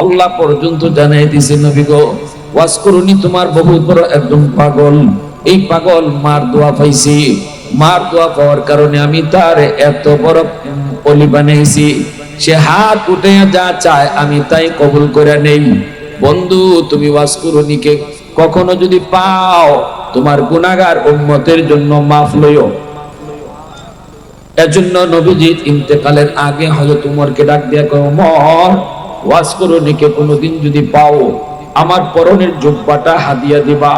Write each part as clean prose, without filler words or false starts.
আল্লাহ পর্যন্ত জানাই দিছে নবী গো ওয়াজ করুনি তোমার বহু বড় একদম পাগল, এই পাগল মার দোয়া পাইছি, মার দোয়া পাওয়ার কারণে আমি তার এত বড় অলি বানাইছি, সে হাত উঠে যা চায় আমি তাই কবুল করে নেই। বন্ধু তুমি ওয়াজ করুনিকে কখনো যদি পাও তোমার গুনাহগার উম্মতের জন্য মাফ লইও। এজন্য নবীজি ইন্তেকালের আগে হযরত উমরকে ডাক দিয়া কয়, উমর ওয়াজ করুনিকে কোনোদিন যদি পাও আমার পরনের জুব্বাটা হাদিয়া দিবা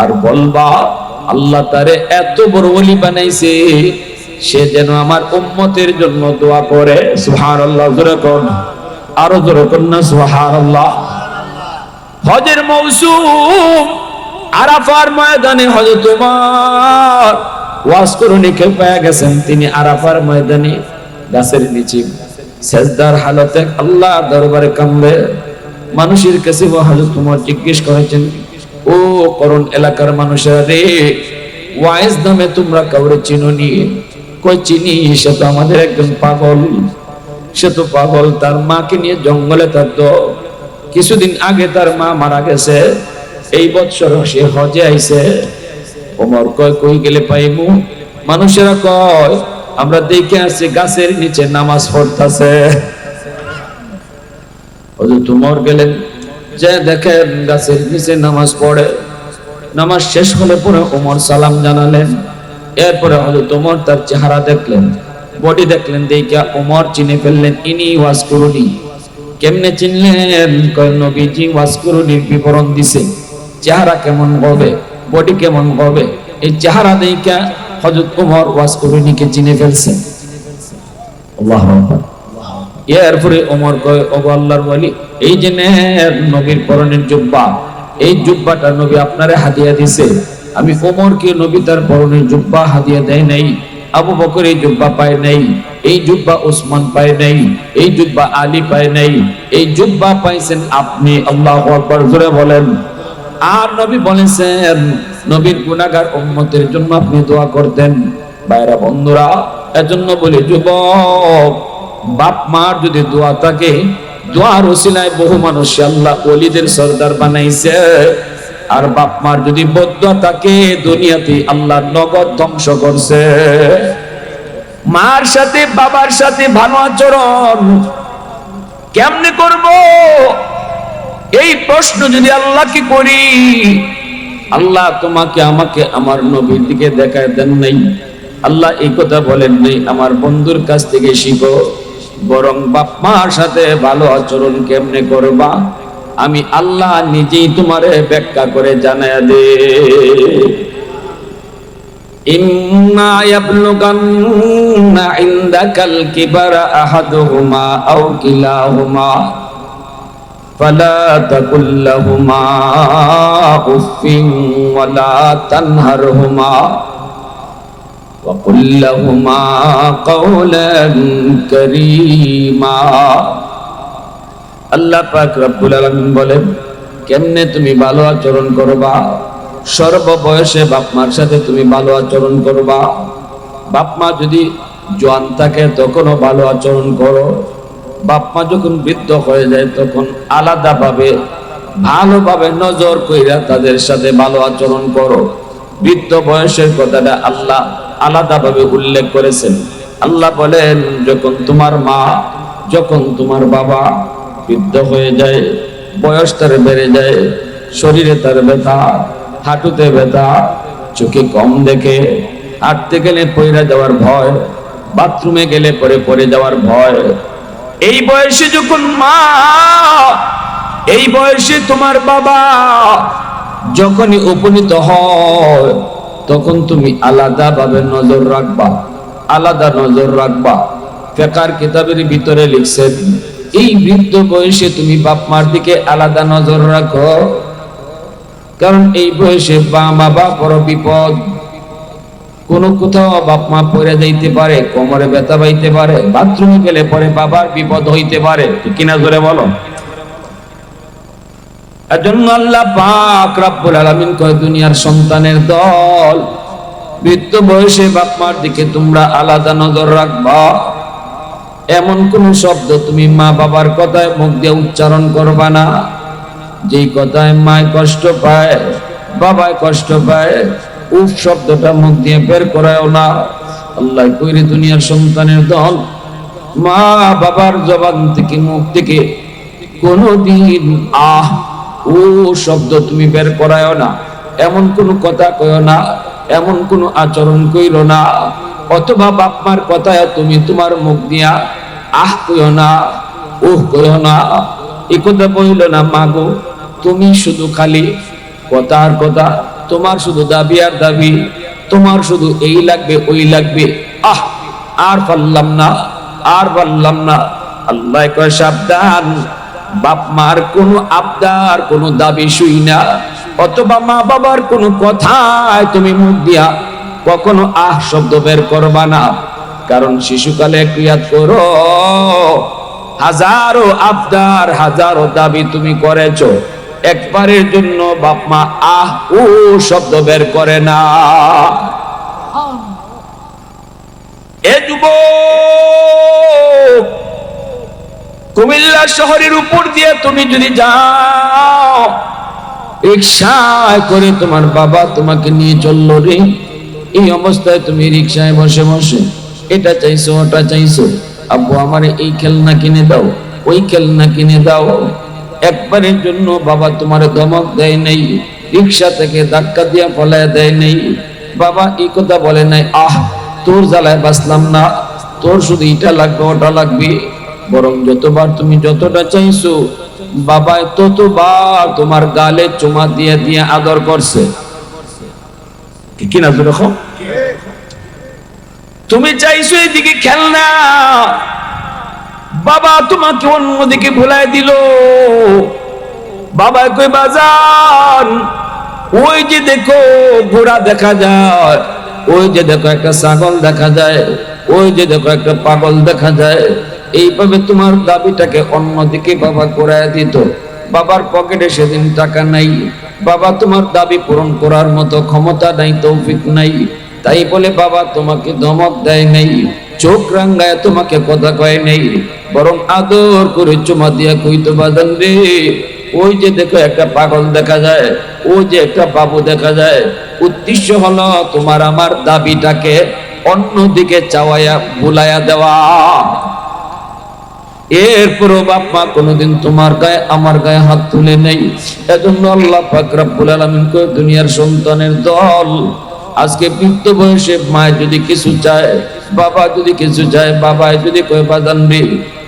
আর বলবা আল্লাহ তারে এত বড় ওলি বানাইছে সে যেন আমার উম্মতের জন্য দোয়া করে। সুবহানাল্লাহ, জোরে কোন, আরো জোরে কোন না সুবহানাল্লাহ। হজের মৌসুম, আরাফার ময়দানে হযরত উমর ওয়াজ করুনিকে পেয়ে গেছেন, তিনি আরাফার ময়দানে গাছের নিচে সেজদার হালতে আল্লাহ দরবারে কামড়ে মানুষের কাছে হযরত উমর জিজ্ঞেস করেছেন, ও করণ এলাকার মানুষেরা রে, ওয়াইজ নামে তোমরা কাউরে চিনোনি? কই চিনি, সে তো আমাদের একজন পাগল, সে তো পাগল, তার মাকে নিয়ে জঙ্গলে থাকতো, কিছুদিন আগে তার মা মারা গেছে, এই বছর সে হজে আইছে। ওমর কয় কই গেলে পাইমু? মানুষেরা কয় আমরা দেখে আসছি গাছের নিচে নামাজ পড়তাছে। হযরত উমর গেলেন, যে দেখেন গাছের নিচে নামাজ পড়ে। নামাজ শেষ হলে পরে ওমর সালাম জানালেন। এরপরে হযরত উমর তার চেহারা দেখলেন, বডি দেখলেন, দেখে ওমর চিনে ফেললেন ইনি ওয়াজ করুনি। কেমনে চিনলেন? কয় নবীজি ওয়াজ করুনির বিবরণ দিছে, চেহারা কেমন হবে, বডি কেমন হবে, এই চেহারা দেখে হযরত উমর ওয়াজ করুনিকে চিনে ফেলছেন। আল্লাহু আকবার। এরপরে ওমর কয়, ওগো আল্লাহর ওলি, এই যে নবীর পরনের জুব্বা, এই জুব্বাটা নবী আপনারে হাদিয়া দিছে। আমি ওমরকে নবী তার পরনের জুব্বা হাদিয়া দেয় নাই, আবু বকর এই জুব্বা পায় নাই, এই জুব্বা ওসমান পায় নাই, এই জুব্বা আলী পায় নাই, এই জুব্বা পাইছেন আপনি। আল্লাহু আকবার, জোরে বলেন। আর নবী বলেছেন নবীর গুনাহগার উম্মতের জন্য আপনি দোয়া করতেন। ভাইরা বন্ধুরা, এজন্য বলি যুবক, বাপ মার যদি দোয়া থাকে, দোয়ার ওসিলায় বহু মানুষ আল্লাহ ওলিদের সরদার বানাইছে। আর বাপ মার যদি বদদোয়া থাকে, দুনিয়াতে আল্লাহ নগদ ধ্বংস করছে। মার সাথে বাবার সাথে ভালো আচরণ কেমনে করব, এই প্রশ্ন যদি আল্লাহকে করি, আল্লাহ তোমাকে আমাকে আমার নবীর দিকে দেখায় দেন নাই। আল্লাহ এই কথা বলেন নাই আমার বন্ধুর কাছ থেকে শিখো, বরং বাপ মার সাথে ভালো আচরণ কেমনে করবা আমি আল্লাহ নিজেই তোমারে ব্যাখ্যা করে জানায়া দে। ইম্মা ইয়াবলুগান্না ইনদাকাল কিবারা আহাদুহুমা আও কিলাহুমা ফালা তাকুল লাহুমা উফিন ওয়ালা তানহারহুমা ওয়া কুল লাহুমা কাওলান কারীমা। আল্লাহ পাক রব্বুল আলামিন বলেন, কেমনে তুমি ভালো আচরণ করবা? সর্ব বয়সে বাপ মার সাথে তুমি ভালো আচরণ করবা। বাপ মা যদি জোয়ান থাকে তখনও ভালো আচরণ করো, বাপ মা যখন বৃদ্ধ হয়ে যায় তখন আলাদাভাবে ভালোভাবে নজর কইরা তাদের সাথে ভালো আচরণ করো। বৃদ্ধ বয়সের কথাটা আল্লাহ আলাদাভাবে উল্লেখ করেছেন। আল্লাহ বলেন, যখন তোমার মা, যখন তোমার বাবা বৃদ্ধ হয়ে যায়, বয়স তার বেড়ে যায়, শরীরে তার ব্যথা, হাঁটুতে ব্যথা, চোখে কম দেখে, হাঁটতে গেলে পড়ে যাওয়ার ভয়, বাথরুমে গেলে পড়ে যাওয়ার ভয়, এই বয়সে যখন মা, এই বয়সে তোমার বাবা যখনই উপনীত হয়, তখন তুমি আলাদাভাবে নজর রাখবা, আলাদা নজর রাখবা। ফিকহের কিতাবের ভিতরে লিখছেন, এই বৃদ্ধ বয়সে তুমি বাপ মার দিকে আলাদা নজর রাখো, কারণ এই বয়সে মা বাবা বড় বিপদ। কোন কোথাও বাপ মা পড়ে যাইতে পারে, কোমরে ব্যথা পাইতে পারে, বাথরুমে গেলে পরে বাবার বিপদ হইতে পারে, কিনা জোরে বলো। এজন্য আল্লাহ পাক রব্বুল আলামিন কয়, দুনিয়ার সন্তানের দল, বৃদ্ধ বয়সে বাপ মার দিকে তোমরা আলাদা নজর রাখবা। এমন কোন শব্দ তুমি মা বাবার কথায় মুখ দিয়ে উচ্চারণ করবা না যেই কথায় মায় কষ্ট পায়, বাবায় কষ্ট পায়, উফ শব্দটা মুখ দিয়ে বের করায়ও না। আল্লাহ কইরে দুনিয়ার সন্তানের দল, মা বাবার জবান থেকে মুখ থেকে কোনদিন আহ ও শব্দ তুমি বের করায়ও না। এমন কোনো কথা কইও না, এমন কোনো আচরণ কইরো না, অথবা বাপ মার কথায় তুমি তোমার মুখ দিয়া আহ কইও না, ওহ কইও না, এ কথা বইল না। মাগো তুমি শুধু খালি কথা আর কথা, তোমার শুধু দাবি আর দাবি, তোমার শুধু এই লাগবে ওই লাগবে, আহ আর পারলাম না, আর পারলাম না। আল্লাহ কয় সাবধান, বাপ মার কোনো আবদার কোনো দাবি শুই না, অথবা মা বাবার কোনো কথায় তুমি মুখ দিয়া কখনো আহ শব্দ বের করবা না। কারণ শিশুকালে ক্রিয়াত করো, হাজারো আবদার হাজারো দাবি তুমি করেছো, একবারের জন্য বাপ মা আহ ও শব্দ বের করে না। এ যুবক, কুমিল্লা শহরের উপর দিয়ে তুমি যদি যাও, রিকশায় করে তোমার বাবা তোমাকে নিয়ে চললো রে, এই অবস্থায় তুমি রিকশায় বসে বসে এটা চাইছো ওটা চাইছো, আব্বু আমার এই খেলনা কিনে দাও, ওই খেলনা কিনে দাও। একবারের জন্য বাবা তোমার ধমক দেয় নাই, রিকশা থেকে ধাক্কা দিয়া ফলায় দেয় নাই, বাবা এই কথা বলে নাই আহ তোর জ্বালায় বাঁচলাম না, তোর শুধু এটা লাগবে ওটা লাগবে। বরং যতবার তুমি যতটা চাইছো, বাবা ততবার তোমার গালে চুমা দিয়ে দিয়ে আদর করছে, ঠিক না? দেখো তুমি চাইছো এদিকে খেলনা, বাবা তোমাকে অন্যদিকে ভুলাই দিল। বাবা কই বাজান, ওই যে দেখো ঘোড়া দেখা যায়, ওই যে দেখো একটা ছাগল দেখা যায়, ওই যে দেখো একটা পাগল দেখা যায়। এইভাবে তোমার দাবিটাকে অন্যদিকে বাবা ঘুরায় দিত। বাবার পকেটে সেদিন টাকা নাই, বাবা তোমার দাবি পূরণ করার মতো ক্ষমতা নাই, তৌফিক নাই, তাই বলে বাবা তোমাকে ধমক দেয় নাই, চোখ রাঙ্গায় তোমাকে কথা কয় নাই, বরং আদর করে চুমা দিয়া কইতো বাজান রে, ওই যে দেখো একটা পাগল দেখা যায়, ওই যে একটা বাবু দেখা যায়। উদ্দেশ্য হলো তোমার আমার দাবিটাকে অন্যদিকে চাওয়াইয়া ভুলাইয়া দেওয়া। এরপরও বাপ মা কোনোদিন তোমার গায়ে আমার গায়ে হাত তুলে নেই। এজন্য আল্লাহ পাক রব্বুল আলামিন কয় দুনিয়ার সন্তানের দল, আজকে বৃদ্ধ বয়সে মা যদি কিছু চায়, বাবা যদি কিছু চায়, বাবা যদি কয় বাজান রে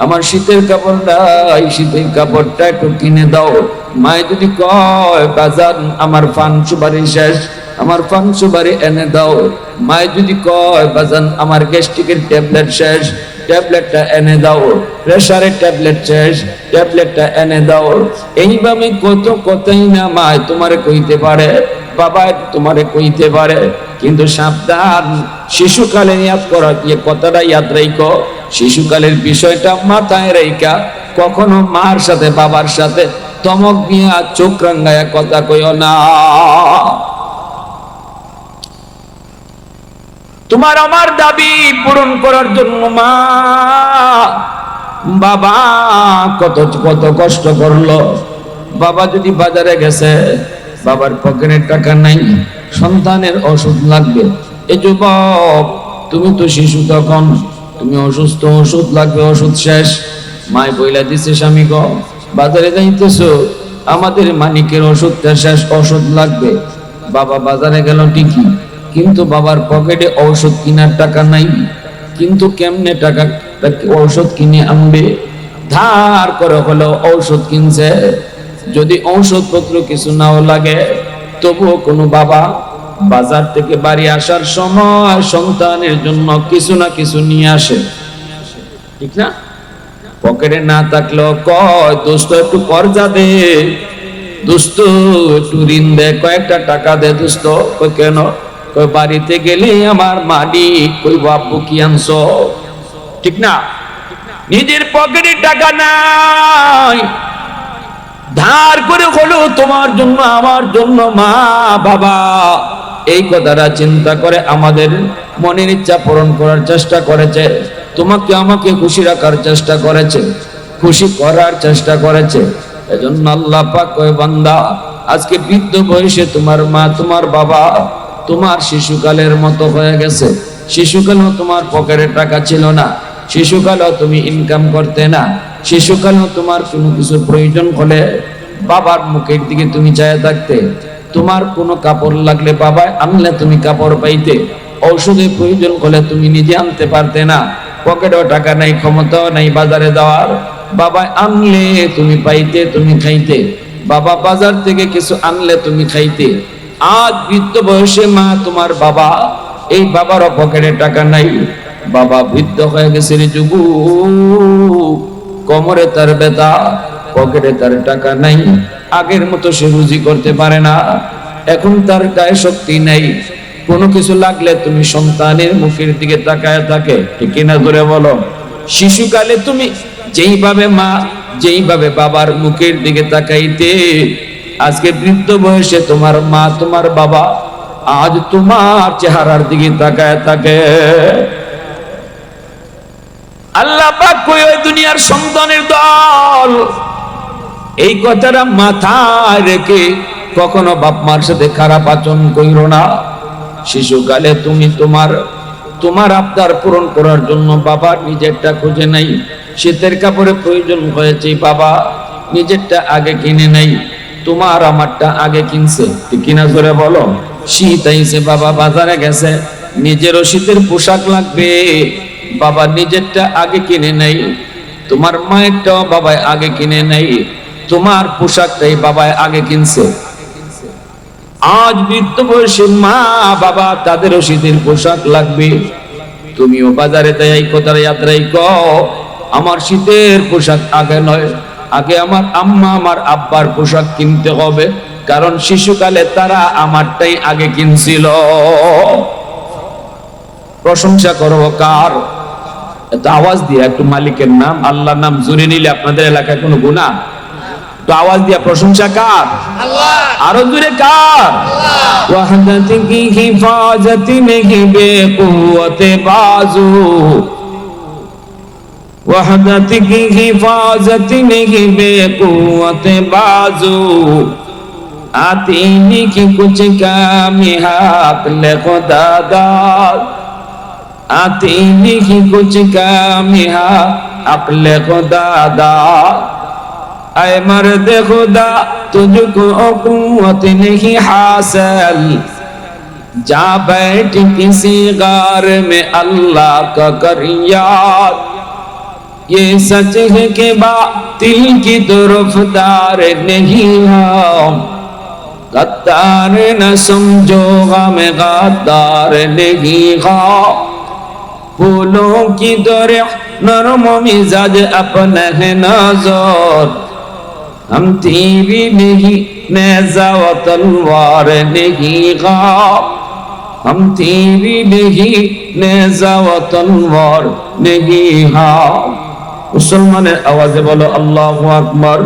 আমার শীতের কাপড়টা, এই শীতের কাপড়টা একটু কিনে দাও, মায় যদি কয় বাজান আমার ফান সুপারি শেষ, আমার ফান সুপারি এনে দাও, মায় যদি কয় বাজান আমার গ্যাস্ট্রিকের ট্যাবলেট শেষ, ট্যাবলেটটা এনে দাও, প্রেসারের ট্যাবলেট শেষ, ট্যাবলেটটা এনে দাও। এইভাবে কত কথাই না মায় তোমারে কইতে পারে, বাবা তোমারে কইতে পারে, কিন্তু সাবধান, শিশুকালে ইয়াদ করা, এই কথাটা ইয়াদ রাখো, শিশুকালের বিষয়টা মাথায় রাইখা কখনো মার সাথে বাবার সাথে ধমক দিয়া চোখ রাঙ্গায়া কথা কইও না। তোমার আমার দাবি পূরণ করার জন্য মা বাবা কত কত কষ্ট করলো। বাবা যদি বাজারে গেছে, বাবার পকেটে টাকা নাই, সন্তানের ওষুধ লাগবে, এই যুবক তুমি তো শিশু, তখন তুমি অসুস্থ, ওষুধ লাগবে, ওষুধ শেষ, মায় বইলা দিছে স্বামী গো বাজারে যাইতেছো, আমাদের মানিকের ওষুধটা শেষ, ওষুধ লাগবে। বাবা বাজারে গেল ঠিকই, কিন্তু বাবার পকেটে ঔষধ কেনার টাকা নাই। কিন্তু কেমনে টাকা ঔষধ কিনে আনবে? ধার করে হলেও ঔষধ কিনছে। যদি ঔষধপত্র কিছু নাও লাগে, তবুও কোনো বাবা বাজার থেকে বাড়ি আসার সময় সন্তানের জন্য কিছু না কিছু নিয়ে আসে, ঠিক না? পকেটে না থাকলেও কয় দোস্ত একটু কর্জা দে, দোস্ত একটু ঋণ দে, কয়েকটা টাকা দে দোস্ত। কেন? বাড়িতে গেলে আমার মালিক কইব আব্বু কি আনছো, ঠিক না? নিজের পকেটে টাকা নাই, ধার করে হলো তোমার জন্য আমার জন্য মা বাবা এই কথাটা চিন্তা করে আমাদের মনের ইচ্ছা পূরণ করার চেষ্টা করেছে। তোমাকে আমাকে খুশি রাখার চেষ্টা করেছে, খুশি করার চেষ্টা করেছে। এজন্য আল্লাহ পাক কয়, বান্দা আজকে বৃদ্ধ বয়সে তোমার মা তোমার বাবা তোমার শিশুকালের মতো হয়ে গেছে। শিশুকালেও তোমার পকেটে টাকা ছিল না, শিশুকালেও তুমি ইনকাম করতে না, শিশুকালেও তোমার কোনো কিছু প্রয়োজন হলে বাবার মুখের দিকে তুমি চায় থাকতে। তোমার কোনো কাপড় লাগলে বাবা আনলে তুমি কাপড় পাইতে, ঔষধের প্রয়োজন হলে তুমি নিজে আনতে পারতে না, পকেটেও টাকা নাই, ক্ষমতাও নাই বাজারে যাওয়ার, বাবা আনলে তুমি পাইতে, তুমি খাইতে, বাবা বাজার থেকে কিছু আনলে তুমি খাইতে। আজ বৃদ্ধ বয়সে মা তোমার বাবা, এই বাবারও পকেটে টাকা নাই, বাবা বৃদ্ধ হয়ে গেছে রে যুবক, কোমরে তার ব্যথা, পকেটে তার টাকা নাই, আগের মতো সে রুজি করতে পারে না, এখন তার গায়ে শক্তি নাই, কোনো কিছু লাগলে তুমি সন্তানের মুখের দিকে তাকায় থাকে, ঠিক কিনা ধরে বলো। শিশুকালে তুমি যেইভাবে মা যেইভাবে বাবার মুখের দিকে তাকাইতে, আজকে বৃদ্ধ বয়সে তোমার মা তোমার বাবা আজ তোমার চেহারার দিকে তাকায় থাকে। আল্লাহ পাক কই, ওই দুনিয়ার সন্তানের দল, এই কথাটা মাথায় রেখে কখনো বাপ মার সাথে খারাপ আচরণ কইরো না। শিশুকালে তুমি তোমার আবদার পূরণ করার জন্য বাবা নিজেরটা খুঁজে নাই, শীতের কাপড়ে প্রয়োজন হয়েছে, বাবা নিজেরটা আগে কিনে নাই, তোমার আমারটা আগে কিনছে, ঠিক কিনা জোরে বলো। শীত আইছে, বাবা বাজারে গেছে, নিজেরও শীতের পোশাক লাগবে, বাবা নিজেরটা আগে কিনে নাই, তোমার মায়েরটাও বাবাই আগে কিনে নাই, তোমার পোশাকটাই বাবাই আগে কিনছে। আজ বৃদ্ধ বয়সে মা বাবা তাদেরও শীতের পোশাক লাগবে, তুমিও বাজারে তাই এই কথার যাত্রাই কও, আমার শীতের পোশাক আগে নয়, আগে আমার আম্মা আমার আব্বার পোশাক কিনতে হবে, কারণ শিশুকালে তারা আমারটাই আগে কিনছিল। প্রশংসা করব কার? এত আওয়াজ দিয়ে একটু মালিকের নাম আল্লাহর নাম জুড়ে নিলে আপনাদের এলাকায় কোনো গুনাহ? তো আওয়াজ দিয়া প্রশংসা কার? আল্লাহ। আরো জোরে কার? আল্লাহ। ওয়াহদাতি কি হিফাজতি নেহি বেকুওয়াতে বাজু, ওয়াহদাতি কি হিফাজতি নেহি বেকুওয়াতে বাজু, আতিনি কি কুছ কামি হাত লে খুদা দাদ, आती की कुछ कामी हा अपने खुदा दा, ऐ मर्द खुदा तुझको कुव्वत नहीं हासिल, जा बैठ किसी गार में अल्लाह का कर याद, ये सच है कि बातिल की तरफदार नहीं हम, गद्दार न समझो गम गद्दार नहीं हम, फूलों की तरह नरम मिजाज अपना है नजर, हम तीरी नहीं नेज़ा व तलवार नहीं ख़ाब, हम तीरी नहीं नेज़ा व तलवार नहीं ख़ाब। मुसलमाনের আওয়াজে বলো আল্লাহু আকবার।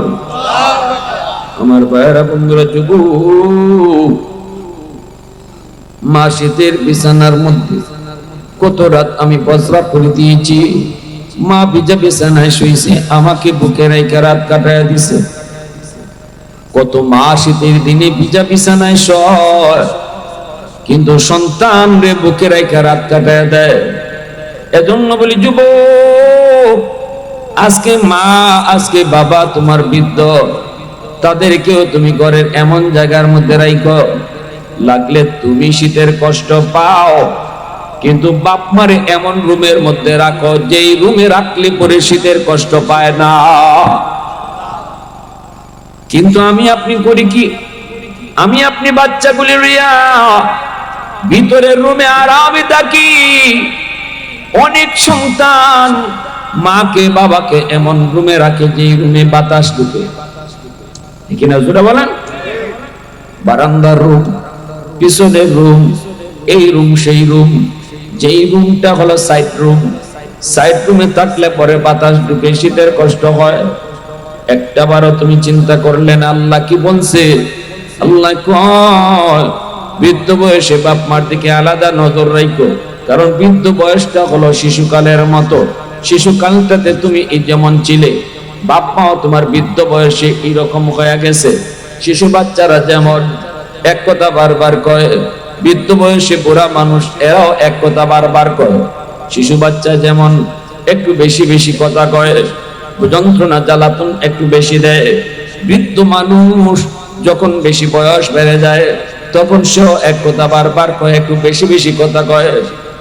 আমার ভাইরা বন্ধুরা, যুবক মা শীতের বিছানার মধ্যে কত রাত আমি বজরা করে দিয়েছি, মা ভিজা বিছানায় শুয়েছে, আমাকে বুকে রেখে রাত কাটায় দিছে। কত মা শীতের দিনে ভিজা বিছানায় শয়, কিন্তু সন্তান রে বুকে রেখে রাত কাটায় দেয়। এজন্য বলি যুবক, আজকে মা আজকে বাবা তোমার বৃদ্ধ, তাদেরকেও তুমি ঘরের এমন জায়গার মধ্যে রাখো, লাগলে তুমি শীতের কষ্ট পাও, কিন্তু বাপ মারে এমন রুমের মধ্যে রাখো যেই রুমে রাখলে পরে শীতের কষ্ট পায় না। কিন্তু আমি আপনি করি কি? আমি আপনি বাচ্চাগুলি লইয়া ভিতরের রুমে আরামে থাকি। অনেক সন্তান মাকে বাবাকে এমন রুমে রাখে যেই রুমে বাতাস ঢুকে, ঠিক না জোরে বলেন? বারান্দার রুম, পিছনের রুম, এই রুম সেই রুম, যেই রুমটা হলো সাইড রুম, সাইড রুমে থাকলে পরে বাতাস ঢুকে শীতের কষ্ট হয়। একটাবারও তুমি চিন্তা করলেন আল্লাহ কি বলছে? আল্লাহ কয় বৃদ্ধ বয়সে বাপ মার দিকে আলাদা নজর রাখো, কারণ বৃদ্ধ বয়সটা হলো শিশুকালের মতো। শিশুকালটাতে তুমি এই যেমন ছিলে, বাপ মাও তোমার বৃদ্ধ বয়সে এইরকম হয়ে গেছে। শিশু বাচ্চারা যেমন এক কথা বারবার কয়, বৃদ্ধ বয়সে বুড়া মানুষ এরাও এক কথা বারবার কয়। শিশু বাচ্চা যেমন একটু বেশি বেশি কথা কয়, যন্ত্রণা জ্বালাতন একটু বেশি দেয়, বৃদ্ধ মানুষ যখন বেশি বয়স বেড়ে যায় তখন সেও এক কথা বারবার কয়, একটু বেশি বেশি কথা কয়,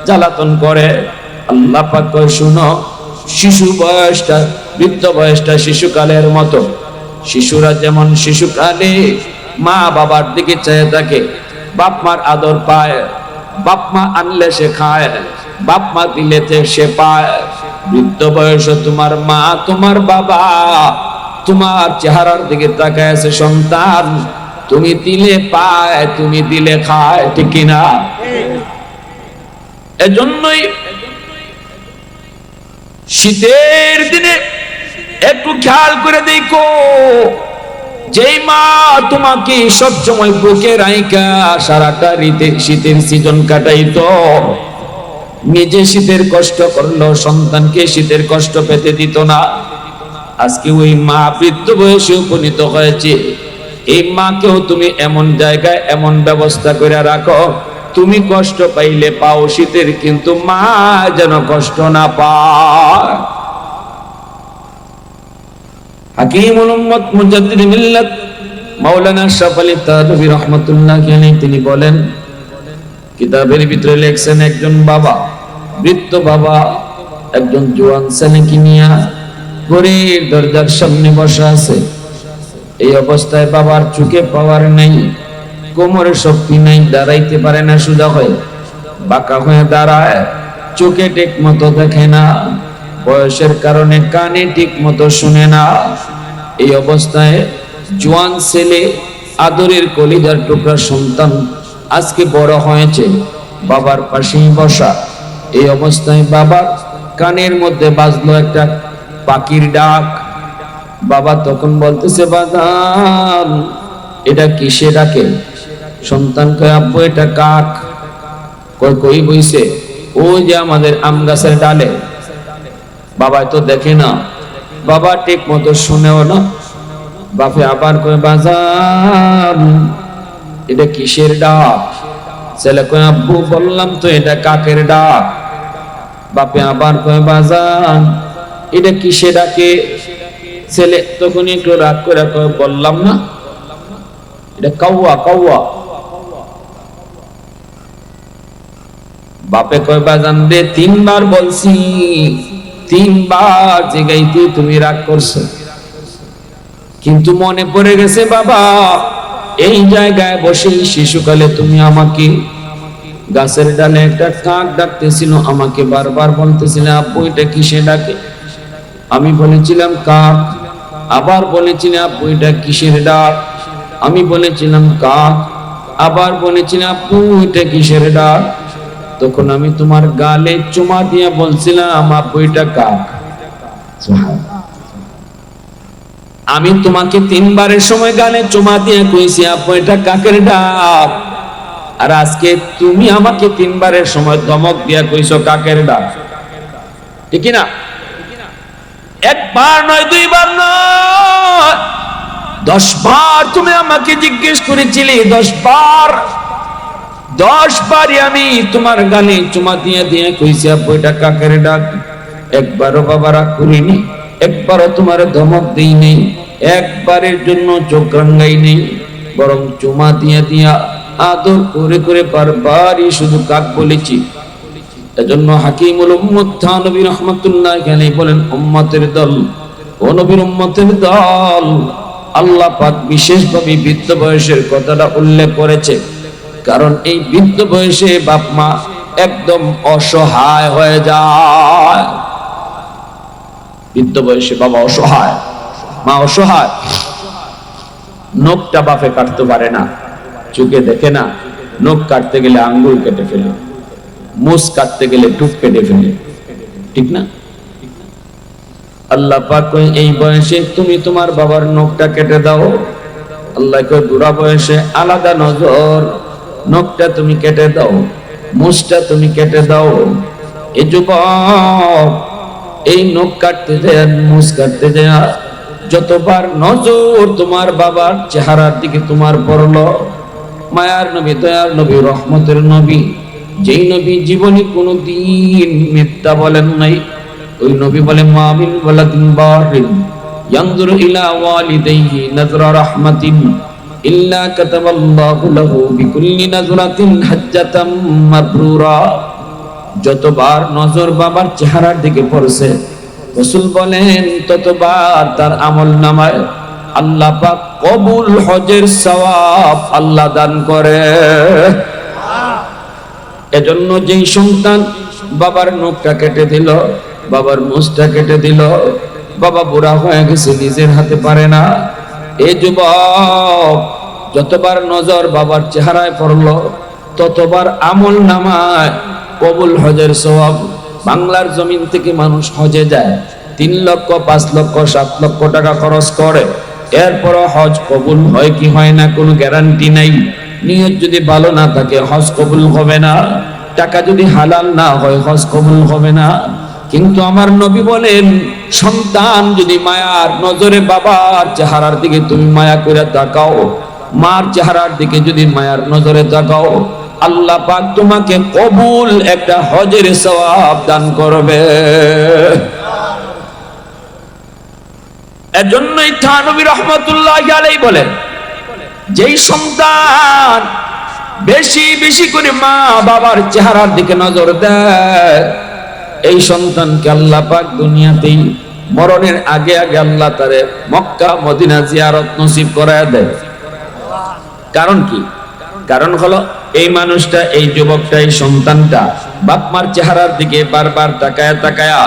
জ্বালাতন করে। আল্লাহ পাক কয়, শুনো, শিশু বয়সটা বৃদ্ধ বয়সটা শিশুকালের মতো। শিশুরা যেমন শিশুকালে মা বাবার দিকে চেয়ে থাকে, বাপ মার আদর পায়, বাপ মা আনলে সে খায়, বাপ মা দিলে সে পায়। বৃদ্ধ বয়সে তোমার মা তোমার বাবা তোমার চেহারার দিকে তাকায় আছে, সন্তান তুমি দিলে পায়, তুমি দিলে খায়, ঠিক কিনা? এজন্যই শীতের দিনে একটু খেয়াল করে দেখো, যেই মা তোমাকে সবসময় বুকে রাইখা সারাটা শীতের সিজন কাটাইতো, নিজে শীতের কষ্ট করলো, সন্তানকে শীতের কষ্ট পেতে দিত না। আজকে ওই মা বৃদ্ধ বয়সে উপনীত হয়েছে, এই মাকেও তুমি এমন জায়গায় এমন ব্যবস্থা করে রাখো, তুমি কষ্ট পাইলে পাও শীতের, কিন্তু মা যেন কষ্ট না পায়। হাকিমুল উম্মত মুজাদ্দিদ মিল্লাত মাওলানা আশরাফ আলী থানভী রাহমাতুল্লাহ আলাইহি তিনি বলেন, কিতাবের ভিতরে লেখছেন, একজন বাবা, বৃদ্ধ বাবা একজন জোয়ান ছেলেকে নিয়ে ঘরের দরজার সামনে বসা আছে। এই অবস্থায় বাবার চোখে পাওয়ার নাই, কোমরে শক্তি নাই, দাঁড়াইতে পারে না, সোজা হয়ে বাঁকা হয়ে দাঁড়ায়, চোখে ঠিক মতো দেখে না, বয়সের কারণে কানে ঠিক মতো শুনে না। এই অবস্থায় জোয়ান ছেলে, আদরের কলিজার টুকরা সন্তান, আজকে বড় হয়েছে, বাবার পাশেই বসা। এই অবস্থায় বাবার কানের মধ্যে বাজলো একটা পাখির ডাক। বাবা তখন বলতেছে, বাজান এটা কিসে ডাকে? সন্তান কয়, আব্বু এটা কাক। কই কই বইছে? ওই যে আমাদের আম গাছের ডালে। বাবা তো দেখে না, বাবা ঠিক মতো শুনেও না। বাপে আবার কয়, বাজান এটা কিসের ডাক? ছেলে কয়, আব্বু বললাম তো এটা কাকের ডাক। বাপে আবার কয়, বাজান এটা কিসে ডাকে? ছেলে তখন একটু রাগ করে কয়, বললাম না এটা কাউয়া কাউয়া। বাপে কয়, বাজান রে তিনবার বলছি, তিনবার জিগাইতে তুমি রাগ করছো, কিন্তু মনে পড়ে গেছে বাবা, এই জায়গায় বসে শিশুকালে তুমি আমাকে গাছের ডালে একটা কাক ডাকতেছিল, আমাকে বারবার বলতেছিলে, আব্বু এটা কিসে ডাকে? আমি বলেছিলাম কাক। আবার বলেছিলাম, আব্বু এটা কিসের ডাক? আমি বলেছিলাম কাক। আবার বলেছিলাম, আব্বু এটা কিসের ডাক? তখন আমি তোমার গালে চুমা দিয়ে বলছিলাম, আব্বু এটা কাক। আমি তোমাকে তিনবারের সময় গালে চুমা দিয়ে কইছি, আব্বু এটা কাকের ডাক। আর আজকে তুমি আমাকে তিনবারের সময় ধমক দিয়া কইছো কাকের ডাক, ঠিক না? একবার নয়, দুইবার নয়, 10 বার তুমি আমাকে জিজ্ঞেস করেছিলে, 10 বার। 10 বারই আমি তোমার গালে চুমা দিয়ে দিয়ে কইছি, আব্বু এটা কাকের ডাক। একবারও বাবা রাগ করিনি, একবারও তোমার ধমক দেই নেই, একবারের জন্য চোখ রাঙাই নেই, বরং চুমা দিয়ে দিয়া আদর করে করে বারবারই শুধু কাক বলেছি। এজন্য হাকিমুল উম্মত থানভী রাহমাতুল্লাহ আলাইহি বলেন, উম্মতের দল, ও নবীর উম্মতের দল, আল্লাহ পাক বিশেষভাবে বৃদ্ধ বয়সের কথাটা উল্লেখ করেছে, কারণ এই বৃদ্ধ বয়সে বাপ মা একদম অসহায় হয়ে যায়। বৃদ্ধ বয়সে বাবা অসহায়, মা অসহায়। নখটা বাপে কাটতে পারে না, চোখে দেখে না, নখ কাটতে গেলে আঙ্গুল কেটে ফেলে, মুস কাটতে গেলে টুক কেটে ফেলে, ঠিক না? আল্লাহ পাক কয়, এই বয়সে তুমি তোমার বাবার নখটা কেটে দাও। আল্লাহ কয়, বুড়া বয়সে আলাদা নজর, নখটা তুমি কেটে দাও। মুছটা তুমি কেটে দাও। এ যুবক, এই নখ কাটতে যায়, মুছ কাটতে যায়, যতবার নজর তোমার বাবার চেহারার দিকে তোমার পড়লো, মায়ার নবী, দয়ার নবী, রহমতের নবী, যেই নবী জীবনে কোনো দিন মিথ্যা বলেন নাই, ওই নবী বলে মা মিন ওয়ালাদিন বারিন ইয়ানজুরু ইলা ওয়ালিদাইহি নাজরা রাহমাতিন ইল্লা কাতাবাল্লাহু লাহু বিকুল্লি নাজরাতিন হাজ্জাতাম মাবরুরা। যতবার নজর বাবার চেহারার দিকে পড়ছে, রাসূল বলেন ততবার তার আমল নামায় আল্লাহ পাক কবুল হজের সওয়াব আল্লাহ দান করে। এজন্য যেই সন্তান বাবার নখটা কেটে দিল, বাবার মুছটা কেটে দিল, বাবা বুড়া হয়ে গেছে, নিজের হাতে পারে না, এই যুবক যতবার নজর বাবার চেহারায় পড়লো, ততবার আমল নামায় কবুল হজের সওয়াব। বাংলার জমিন থেকে মানুষ হজে যায়, 3 লক্ষ 5 লক্ষ 7 লক্ষ টাকা খরচ করে, এরপরও হজ কবুল হয় কি হয় না কোনো গ্যারান্টি নাই। নিয়ত যদি ভালো না থাকে হজ কবুল হবে না, টাকা যদি হালাল না হয় হজ কবুল হবে না। কিন্তু আমার নবী বলেন, সন্তান যদি মায়ার নজরে বাবার চেহারার দিকে তুমি মায়া করে তাকাও, মার চেহারার দিকে যদি মায়ার নজরে তাকাও, আল্লাহ পাক তোমাকে কবুল একটা হজের সওয়াব দান করবে। এজন্যই থানবী রহমাতুল্লাহি আলাইহি বলেন, যেই সন্তান বেশি বেশি করে মা বাবার চেহারার দিকে নজর দেয়, এই সন্তানকে আল্লাহ পাক দুনিয়াতেই মরণের আগে আগে আল্লাহ তারে মক্কা মদিনা জিয়ারত নসিব করায় দেয়। কারণ কি? কারণ হলো এই মানুষটা, এই যুবকটা, এই সন্তানটা বাপ মার চেহারার দিকে বারবার তাকায়া তাকায়া,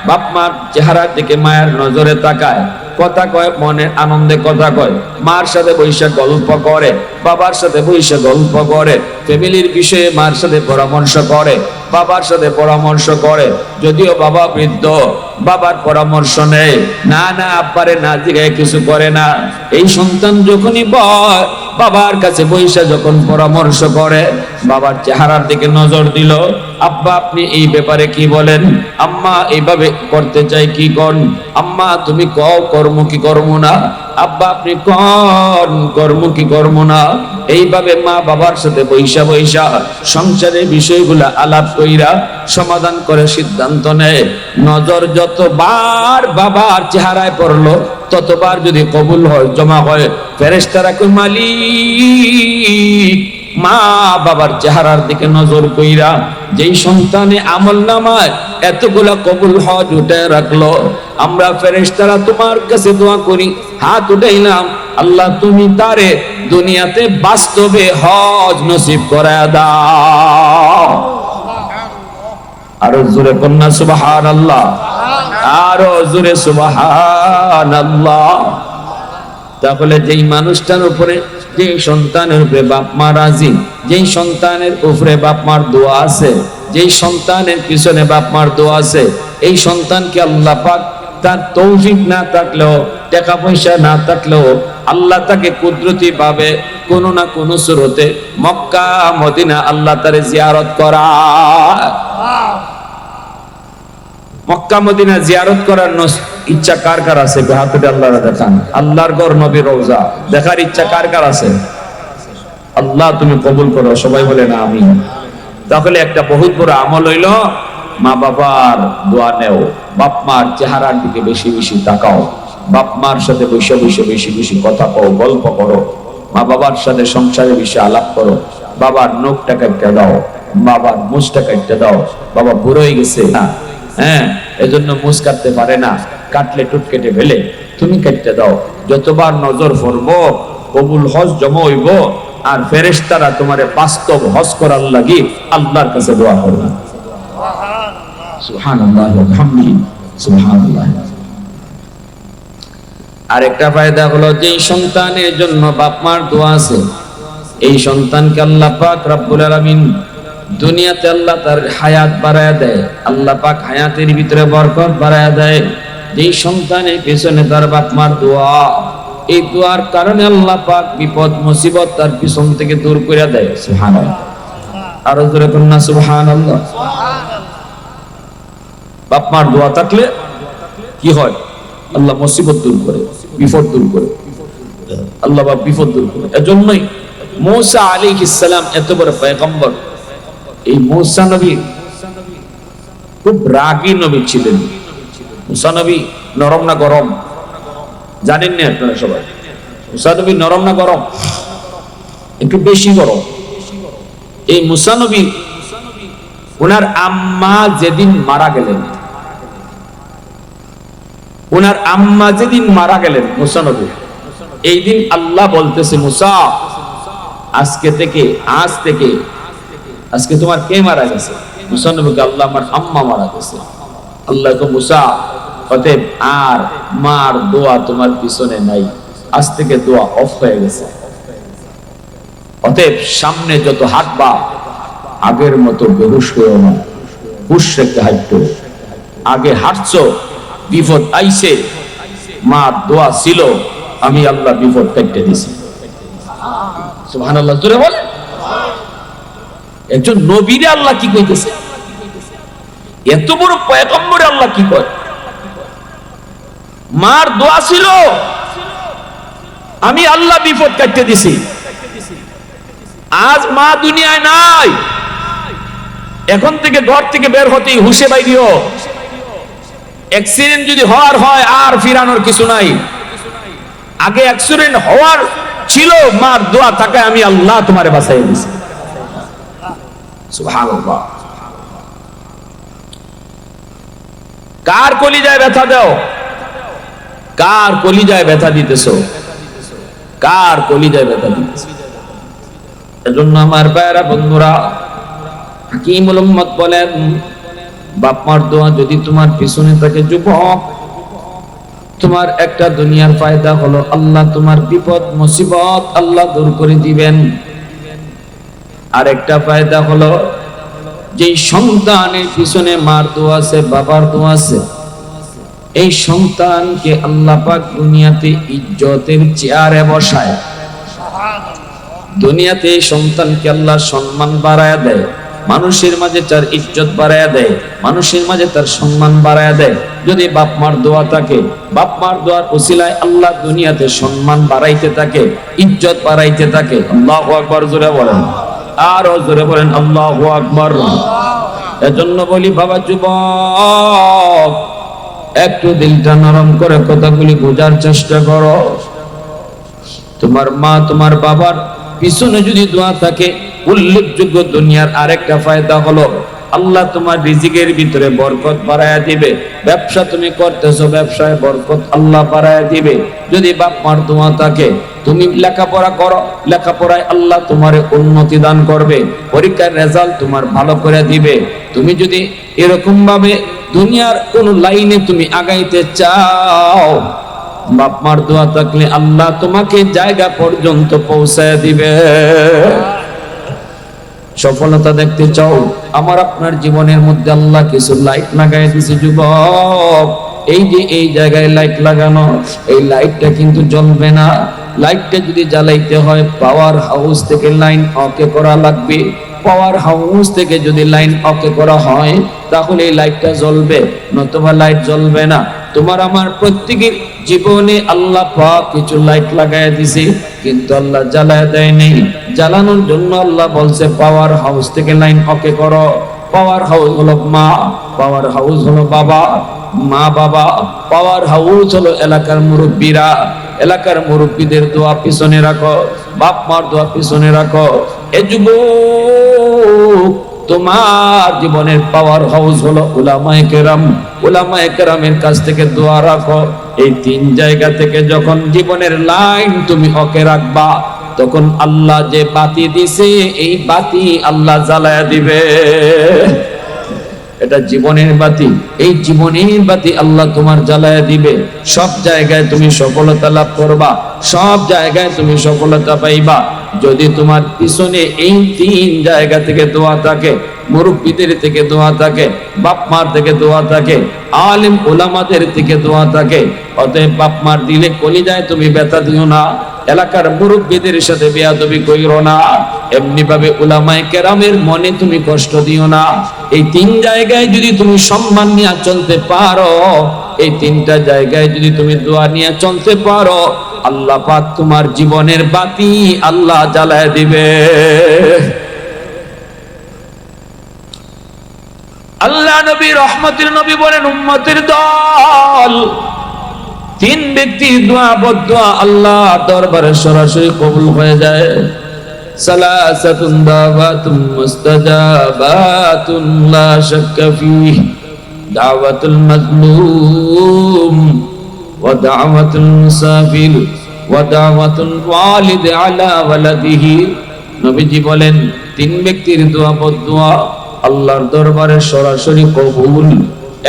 বাপ মার চেহারার দিকে মায়ের নজরে তাকায়, কথা কয়, মনে আনন্দে কথা কয়, মার সাথে বৈশা গল্প করে, বাবার সাথে বৈশা গল্প করে, ফ্যামিলির বিষয়ে মার সাথে পরামর্শ করে, বাবার সাথে পরামর্শ করে। যদিও বাবা বৃদ্ধ, বাবার পরামর্শ নেয় না, না আব্বারে না জিগায় কিছু করে না। এই সন্তান যখনই বাবার কাছে বৈশা যখন পরামর্শ করে, বাবার চেহারার দিকে নজর দিল, আব্বা আপনি এই ব্যাপারে কি বলেন, আম্মা এইভাবে করতে চাই কি কোন, আম্মা তুমি কও কর্ম কি কর্ম না, আব্বা আপনি কোন কর্ম কি কর্ম না। এইভাবে মা বাবার সাথে বৈশা বৈশা সংসারের বিষয়গুলা আলাপ কইরা সমাধান করে সিদ্ধান্ত নেয়। নজর যতবার বাবার চেহারায় পড়লো, ততবার যদি কবুল হয়, জমা হয়, ফেরেশতারা কই মালিক মা বাবার চেহারার দিকে নজর কইরা যেই সন্তানে আমল নামায় এতগুলা কবুল হজ উঠে রাখলো, আমরা ফেরেশতারা তোমার কাছে দোয়া করি, হাত উঠাইলাম, আল্লাহ তুমি তারে দুনিয়াতে বাস্তবে হজ নসিব করায় দাও। আরো জোরে কন্যা সুবহানাল্লাহ, আরো জোরে সুবহানাল্লাহ। তাহলে যেই মানুষটার উপরে, যেই সন্তানের উপরে বাপ মা রাজি, যেই সন্তানের উপরে বাপ মার দোয়া আছে, যেই সন্তানের পিছনে বাপ মার দোয়া আছে, এই সন্তানকে আল্লাহ পাক তার তৌফিক না থাকলেও, টাকা পয়সা না থাকলেও, আল্লাহ তাকে কুদরতি ভাবে কোনো না কোনো সুরতে মক্কা মদিনা আল্লাহ তারে জিয়ারত করা। মক্কা মদিনা জিয়ারত করার ইচ্ছা কার কার আছে? হাতে আল্লাহর দেখান। আল্লাহর ঘর, নবীর রওজা দেখার ইচ্ছা কার কার আছে? আল্লাহ তুমি কবুল করো, সবাই বলে না আমিন। তাহলে একটা বহুত বড় আমল হইল, মা বাবার দোয়া নেও, বাপ মার চেহারার দিকে বেশি বেশি তাকাও, বাপ মার সাথে বসে বসে বেশি বেশি কথা কও, গল্প করো, মা বাবার সাথে সংসারের বিষয়ে আলাপ করো, বাবার নখটা কাটতে দাও, বাবার মুছটা কাটতে দাও, বাবা বুড়ো হয়ে গেছে না, হ্যাঁ এজন্য মুছ কাটতে পারে না, কাটলে টুট কেটে ফেলে, তুমি কাটতে দাও। যতবার নজর পড়বো কবুল হজ জমা হইব, আর ফেরেশতারা তোমারে বাস্তব হজ করার লাগি আল্লাহর কাছে দোয়া করবে। সুবহানাল্লাহ ওয়া বিহামদিহি সুবহানাল্লাহ। আরেকটা ফায়দা হলো, যে সন্তানের জন্য বাপ মার দোয়া আছে, এই সন্তানকে আল্লাহ পাক রব্বুল আলামিন দুনিয়াতে আল্লাহ তার হায়াত বাড়ায়া দেয়, আল্লাহ পাক হায়াতের ভিতরে বরকত বাড়ায়া দেয়। যেই সন্তানের পেছনে তার বাপ মার দোয়া, এই দোয়ার কারণে আল্লাহ পাক বিপদ মুসিবত তার পিছন থেকে দূর করে দেয়। সুবহানাল্লাহ। আর জোরে কন্যা সুবহানাল্লাহ। বাপ মার দোয়া থাকলে কি হয়? আল্লাহ মুসিবত দূর করে, বিপদ দূর করে, আল্লাহ বা বিপদ দূর করে। এজন্যই মূসা আলাইহিস সালাম এত বড় পয়গম্বর, এই মূসা নবী খুব রাগী নবী ছিলেন। মূসা নবী নরম না গরম জানেন না আপনারা সবাই? মূসা নবী নরম না গরম? একটু বেশি গরম। এই মূসা নবী ওনার আম্মা যেদিন মারা গেলেন, ওনার আম্মা যেদিন মারা গেলেন মূসা নবী, এই দিন আল্লাহ বলতেছে মূসা আজকে থেকে আজকে তোমার কে মারা গেছে? মূসা নবীকে আল্লাহ আমার আম্মা মারা গেছে। আল্লাহ তো মূসা অতএব আর মার দোয়া তোমার পিছনে নাই, আজ থেকে দোয়া অফ হয়ে গেছে। অতএব সামনে যত হাঁটবা আগের মতো বেহুশ হয়েও না, হুশ রেখে হাঁটতো। আগে হাঁটছো, বিপদ আইছে, মার দোয়া ছিল, আমি আল্লাহ বিপদ কেটে দিছি। সুবহানাল্লাহ জোরে বলেন। একজন নবীরে আল্লাহ কি কইতেছে? এত বড় পয়গম্বরে আল্লাহ কি কয়? মার দোয়া ছিল, আমি আল্লাহ বিপদ কেটে দিছি। আজ মা দুনিয়ায় নাই, এখন থেকে ঘর থেকে বের হতেই হুশে বাইরিও। অ্যাক্সিডেন্ট যদি হওয়ার হয় আর ফিরানোর কিছু নাই। আগে অ্যাক্সিডেন্ট হওয়ার ছিল, মার দোয়া থাকায় আমি আল্লাহ তোমারে বাঁচাই দিছি। সুবহানাল্লাহ। কার কলিজায় ব্যথা দাও? কার কলিজায় ব্যথা দিতেছো? কার কলিজায় ব্যথা দিতেছো? এজন্য আমার ভাইরা বন্ধুরা, হাকিমুল উম্মত বলেন, বাপ মার দোয়া যদি তোমার পিছনে থাকে যুবক, তোমার একটা দুনিয়ার ফায়দা হলো আল্লাহ তোমার বিপদ মুসিবত আল্লাহ দূর করে দিবেন। আর একটা ফায়দা হলো যে সন্তানের পিছনে মার দোয়া আছে, বাবার দোয়া আছে, এই সন্তানকে আল্লাহ পাক দুনিয়াতে ইজ্জতের চেয়ারে বসায়। দুনিয়াতে এই সন্তানকে আল্লাহ সম্মান বাড়ায় দেয়, মানুষের মাঝে তার ইজ্জত বাড়ায় দেয়, মানুষের মাঝে তার সম্মান বাড়ায় দেয়। যদি বাপ মার দোয়া থাকে, বাপ মার দোয়ার ওসিলায় আল্লাহ দুনিয়াতে সম্মান বাড়াইতে থাকে, ইজ্জত বাড়াইতে থাকে। আল্লাহু আকবার জোরে বলেন, আর জোরে বলেন আল্লাহু আকবার। এজন্য বলি বাবা যুবক, একটু দিলটা নরম করে কথাগুলি বোঝার চেষ্টা করো। তোমার মা তোমার বাবার পিছনে যদি দোয়া থাকে, উল্লেখযোগ্য দুনিয়ার আরেকটা ফায়দা হলো আল্লাহ তোমার রিজিকের ভিতরে বরকত বাড়ায়া দিবে। ব্যবসা তুমি করতেছো, ব্যবসায় বরকত আল্লাহ বাড়ায়া দিবে। যদি বাপ মার দোয়া থাকে, তুমি লেখাপড়া করো, লেখাপড়ায় আল্লাহ তোমার উন্নতি দান করবে, পরীক্ষার রেজাল্ট তোমার ভালো করে দিবে। তুমি যদি এরকম ভাবে দুনিয়ার কোন লাইনে তুমি আগাইতে চাও, বাপ মার দোয়া থাকলে আল্লাহ তোমাকে জায়গা পর্যন্ত পৌঁছায় দিবে। সফলতা দেখতে চাও, আমার আপনার জীবনের মধ্যে আল্লাহ কিছু লাইট লাগাই দিয়েছে যুবক। এই যে এই জায়গায় লাইট লাগানো, এই লাইটটা কিন্তু জ্বলবে না। লাইটটা যদি জ্বালাইতে হয় পাওয়ার হাউস থেকে লাইন অকে করা লাগবে। পাওয়ার হাউস থেকে যদি লাইন অকে করা হয় তাহলে এই লাইটটা জ্বলবে, নতুবা লাইট জ্বলবে না। তোমার আমার প্রত্যেকের জীবনে আল্লাহ পাক কিছু লাইট লাগায় দিছে, কিন্তু আল্লাহ জ্বালায় দেয় নেই। জ্বালানোর জন্য আল্লাহ বলছে পাওয়ার হাউস থেকে লাইন অকে করো। পাওয়ার হাউস হলো মা, পাওয়ার হাউস হলো বাবা, মা বাবা, পাওয়ার হাউস হলো এলাকার মুরব্বীরা। এলাকার মুরব্বীদের দোয়া পিছনে রাখো, বাপ মার দোয়া পিছনে রাখো। এ যুবক, তোমার জীবনের পাওয়ার হাউস হলো উলামায়ে কেরাম। উলামায়ে কেরামের কাছ থেকে দোয়া রাখো। এই তিন জায়গা থেকে যখন জীবনের লাইন তুমি ওকে রাখবা, তখন আল্লাহ যে বাতি দিছে এই বাতি আল্লাহ জ্বালায়া দিবে। এটা জীবনের বাতি, এই জীবনের বাতি আল্লাহ তোমার জ্বালায়া দিবে। সব জায়গায় তুমি সফলতা লাভ করবা, সব জায়গায় তুমি সফলতা পাইবা। যদি তোমার পিছনে এই তিন জায়গা থেকে দোয়া থাকে, মুরব্বীদের থেকে দোয়া থাকে, বাপ মার থেকে দোয়া থাকে, আলেম ওলামাদের থেকে দোয়া থাকে, অতএব বাপ মার দিলে কলিজায় তুমি ব্যথা দিও না, এলাকার মুরব্বীদের সাথে বেয়াদবি কইরো না। এমনি ভাবে উলামায়ে কেরামের মনে তুমি কষ্ট দিও না। এই তিন জায়গায় যদি তুমি সম্মান নিয়ে চলতে পারো, এই তিনটা জায়গায় যদি তুমি দোয়া নিয়ে চলতে পারো, আল্লাহ পাক তোমার জীবনের বাতি আল্লাহ জ্বালায় দিবে। আল্লাহ নবী রহমতের নবী বলেন, উম্মতের দল তিন ব্যক্তির দোয়া বদদোয়া আল্লাহ দরবারে সরাসরি কবুল হয়ে যায়। সালাসাতুন দাওয়াতুম মুস্তাজাবাতুন লা শাক্কা ফীহ, দাওয়াতুল মাজলুম ওয়া দাওয়াতুল মুসাফির ওয়া দাওয়াতুল ওয়ালিদ আলা ওয়ালাদিহি। নবীজি বলেন, তিন ব্যক্তির দোয়া বদদোয়া আল্লাহর দরবারে সরাসরি কবুল।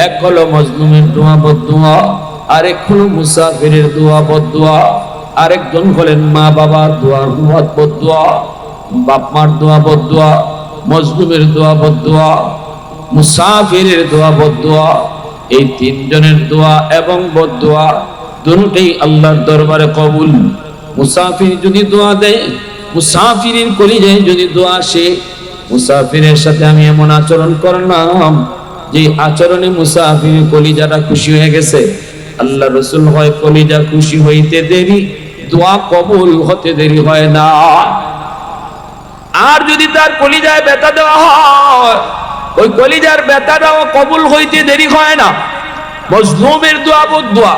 এক হলো মজলুমের দোয়া বদদোয়া, আরেক হলো মুসাফিরের দোয়া বদদোয়া, আরেকজন হলেন মা বাবার দোয়া বদদোয়া, বাপ মার দোয়া বদদোয়া, মজলুমের দোয়া বদদোয়া, মুসাফিরের দোয়া বদদোয়া। এই তিনজনের দোয়া এবং বদদোয়া দুটোই আল্লাহর দরবারে কবুল। মুসাফির যদি দোয়া দেয়, মুসাফিরের কলিজায় যদি দোয়া আসে, মুসাফিরের সাথে আমি এমন আচরণ করলাম যে আচরণে মুসাফির কলিজাটা খুশি হয়ে গেছে। আল্লাহ রাসূল হয় কলিজা খুশি হইতে দেরি, দোয়া কবুল হতে দেরি হয় না। আর যদি তার কলিজায় ব্যথা দেওয়া হয়, ওই কলিজার ব্যথাটাও কবুল হইতে দেরি হয় না। মজলুমের দোয়া বদদোয়া,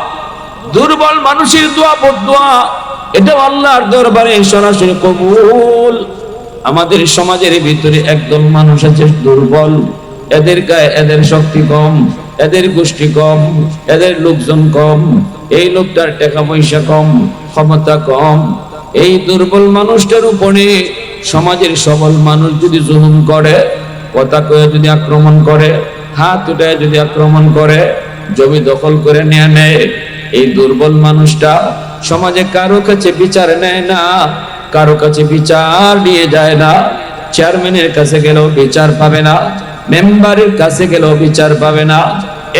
দুর্বল মানুষের দোয়া বদদোয়া, এটাও আল্লাহর দরবারে সরাসরি কবুল। আমাদের সমাজের ভিতরে একদল মানুষ আছে দুর্বল, এদের গায়ে এদের শক্তি কম, এদের গোষ্ঠী কম, এদের লোকজন কম, এই লোকটার টাকা পয়সা কম, ক্ষমতা কম। এই দুর্বল মানুষটার উপরে সমাজের সবল মানুষ যদি জুলুম করে, কথা কয়ে যদি আক্রমণ করে, হাত উঠায় যদি আক্রমণ করে, জমি দখল করে নিয়ে নেয়, এই দুর্বল মানুষটা সমাজে কারো কাছে বিচার নেয় না, কারো কাছে বিচার নিয়ে যায় না। চেয়ারম্যানের কাছে গেলেও বিচার পাবে না, মেম্বারের কাছে গেলেও বিচার পাবে না,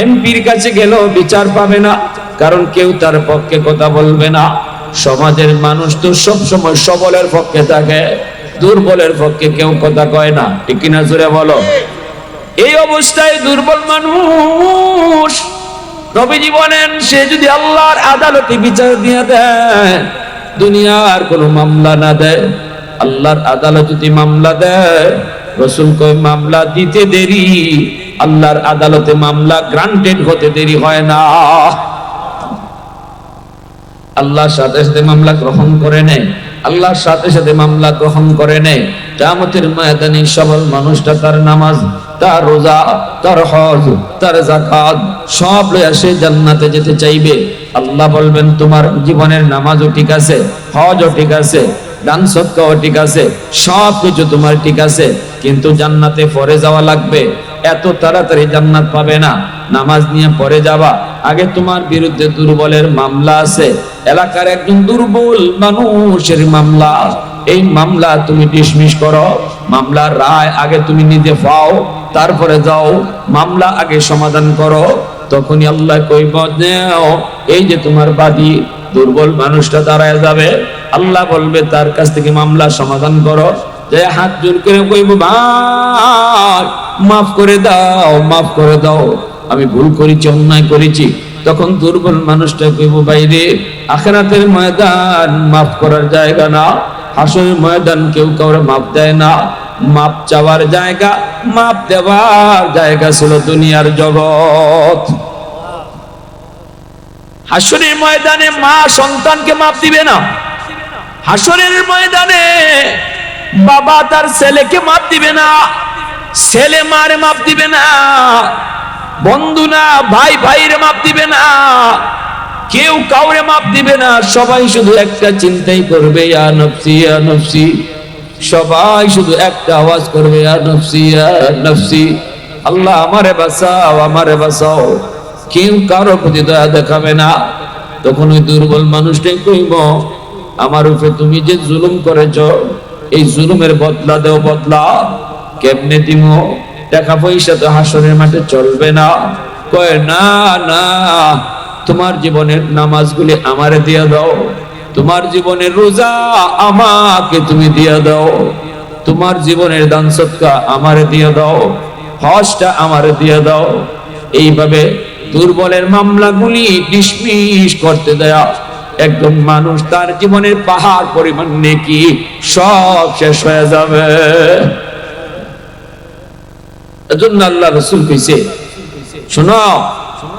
এমপির কাছে গেলেও বিচার পাবে না, কারণ কেউ তার পক্ষে কথা বলবে না। সমাজের মানুষ তো সব সময় সবলের পক্ষে থাকে, দুর্বলের পক্ষে কেউ কথা কয় না, ঠিক কিনা জোরে বলো। এই অবস্থায় দুর্বল মানুষ, নবীজি বলেন, সে যদি আল্লাহর আদালতে বিচার দিয়ে দেয়, দুনিয়ার কোন মামলা না দেয়, আল্লাহর আদালত যদি মামলা দেয়, রাসূল কয় মামলা দিতে দেরি, আল্লাহর আদালতে মামলা গ্রান্টেড হতে দেরি হয় না। আল্লাহর সাথে সাথে মামলা গ্রহণ করে নেয়, আল্লাহর সাথে সাথে মামলা গ্রহণ করে নেয়। কিয়ামতের ময়দানে সবল মানুষটা তার নামাজ, তার রোজা, তার হজ, তার যাকাত সব লইয়া সে জান্নাতে যেতে চাইবে। আল্লাহ বলবেন, তোমার জীবনের নামাজও ঠিক আছে, হজও ঠিক আছে, দান সদকাও ঠিক আছে, সব কিছু তোমার ঠিক আছে, কিন্তু জান্নাতে পরে যাওয়া লাগবে। এত তাড়াতাড়ি জান্নাত পাবে না, নামাজ নিয়ে পরে যাবা। আগে তোমার বিরুদ্ধে দুর্বলের মামলা আছে, এলাকার একজন দুর্বল মানুষের মামলা। এই মামলা তুমি ডিসমিস করো, মামলার রায় আগে তুমি নিজে পাও, তারপরে যাও মামলা আগে সমাধান করো। তখনই আল্লাহ কইব, এই যে তোমার বাদী দুর্বল মানুষটা দাঁড়ায় যাবে, আল্লাহ বলবে তার কাছ থেকে মামলা সমাধান করো। যে হাত জোর করে কইব, ভাই মাফ করে দাও, মাফ করে দাও, আমি ভুল করেছি, অন্যায় করেছি। তখন দুর্বল মানুষটা কইব, বাইরে আখিরাতের ময়দান মাফ করার জায়গা না, হাসরের ময়দান কেউ কাউরে মাফ দেয় না। মাপ চাওয়ার জায়গা, মাপ দেওয়ার জায়গা ছিল দুনিয়ার জগৎ। হাসরের ময়দানে মা সন্তানকে মাপ দিবে না, হাসরের ময়দানে বাবা তার ছেলেকে মাপ দিবে না, ছেলে মারে মাপ দিবে না, বন্ধু না ভাই ভাইরে মাপ দিবে না, কেউ কাউরে মাপ দিবে না। সবাই শুধু একটা চিন্তাই করবে, ইয়া নফসি ইয়া নফসি। সবাই শুধু একটা আওয়াজ করবে, ইয়া নফসি ইয়া নফসি, আল্লাহ আমারে বাঁচাও, আমারে বাঁচাও। কেউ কারো প্রতি দয়া দেখাবে না। তখন ওই দুর্বল মানুষটাই কইব, আমার উপরে তুমি যে জুলুম করেছ, এই জুলুমের বদলা দেও, বদলা কেমনে দিমো? টাকা পয়সা তো হাসরের মাঠে চলবে না। কয় না না, তোমার জীবনের নামাজগুলি আমারে দিয়ে দাও, তোমার জীবনের রোজা আমাকে তুমি দিয়ে দাও, তোমার জীবনের দান সদকা আমারে দিয়ে দাও, হজটা আমারে দিয়ে দাও। এইভাবে দুর্বলের মামলাগুলি ডিসমিস করতে দেয়া একজন মানুষ তার জীবনের পাহাড় পরিমাণ নেকি সব শেষ হয়ে যাবে। এজন্য আল্লাহ রাসূল কইছে, শোনো,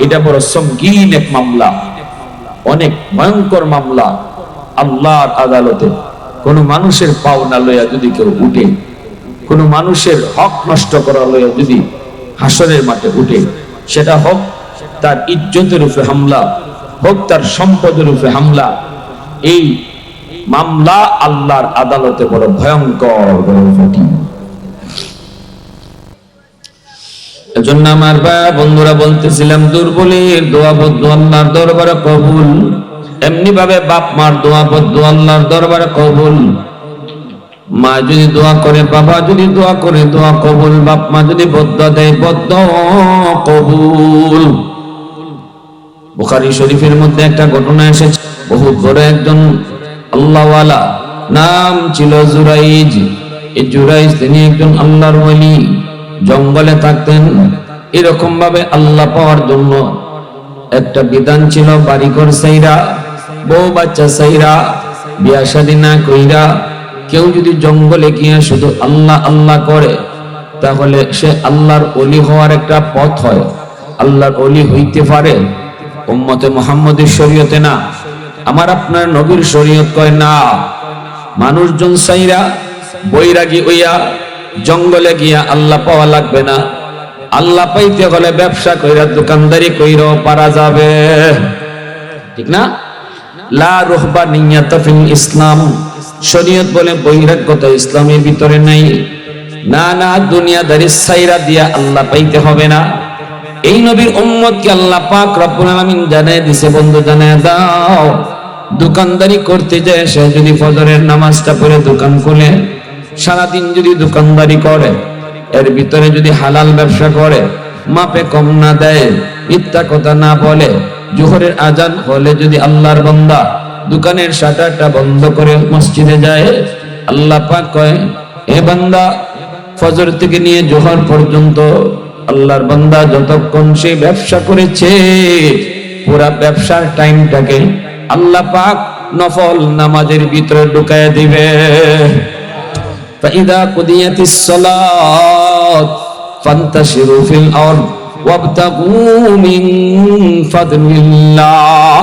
এটা বড় সঙ্গীন এক মামলা, অনেক ভয়ঙ্কর মামলা। আল্লাহর আদালতে কোন মানুষের পাওনা লইয়া যদি কেউ উঠে, কোন মানুষের হক নষ্ট করা লইয়া যদি হাসরের মাঠে উঠে, সেটা হোক তার ইজ্জতের উপরে হামলা, হোক তার সম্পদের উপরে হামলা, এই মামলা আল্লাহর আদালতে বড় ভয়ঙ্কর, বড় কঠিন। এজন্য আমার ভাই বন্ধুরা বলতেছিলাম, দুর্বলের দোয়া বদ্ধ আল্লাহর দরবারে কবুল। এমনি ভাবে বাপ মার দোয়া বদ্ধ আল্লাহর দরবারে কবুল। মা যদি দোয়া করে, বাবা যদি দোয়া করে, দোয়া কবুল। বাপ মা যদি বদ্ধ দেয়, বদ্ধ কবুল। বুখারী শরীফের মধ্যে একটা ঘটনা এসেছে, বহুত বড় একজন আল্লাহওয়ালা, নাম ছিল জুরাইজ। এই জুরাইজ তিনি একজন আল্লাহর ওলি, জঙ্গলে থাকতেন। এরকম ভাবে আল্লাহ পাওয়ার জন্য একটা বিধান ছিল, বাড়িঘর সাইরা, বউ বাচ্চা সাইরা, বিয়া শাদী না কইরা কেউ যদি জঙ্গলে গিয়ে শুধু আল্লাহ আল্লাহ করে, তাহলে সে আল্লাহর ওলি হওয়ার একটা পথ হয়, আল্লাহর ওলি হইতে পারে। উম্মতে মুহাম্মদের শরীয়তে না, আমার আপনার নবীর শরীয়ত কয় না, মানুষজন সাইরা বৈরাগী হইয়া জঙ্গলে গিয়া আল্লাহ পাওয়া লাগবে না। আল্লাহ পাইতে হলে ব্যবসা কইরা, দোকানদারি কইরাও পারা যাবে, ঠিক না? লা রুহবানিয়াত ফিল ইসলাম, শরীয়ত বলে বৈরাগ্যতা ইসলামের ভিতরে নাই। না না, দুনিয়াদারি সাইরা দিয়া আল্লাহ পাইতে হবে না। এই নবীর উম্মতকে আল্লাহ পাক রব্বুল আলামিন জানায় দিছে, বন্ধু জানায় দাও, দোকানদারি করতে যায় সে যদি ফজরের নামাজটা পড়ে দোকান খুলে, সারাদিন যদি দোকানদারি করে, এর ভিতরে যদি হালাল ব্যবসা করে, মাপে কম না দেয়, মিথ্যা কথা না বলে, জোহরের আজান হলে যদি আল্লাহর বান্দা দোকানের শাটারটা বন্ধ করে মসজিদে যায়, আল্লাহ পাক কয়, হে বান্দা, ফজর থেকে নিয়ে জোহর পর্যন্ত আল্লাহর বান্দা যতক্ষণ সে ব্যবসা করেছে, পুরা ব্যবসার টাইমটাকে আল্লাহ পাক নফল নামাজের ভিতরে ঢুকায় দিবে। فإذا قضيت الصلاة فانتشروا في الأرض وابتغوا من فضل الله।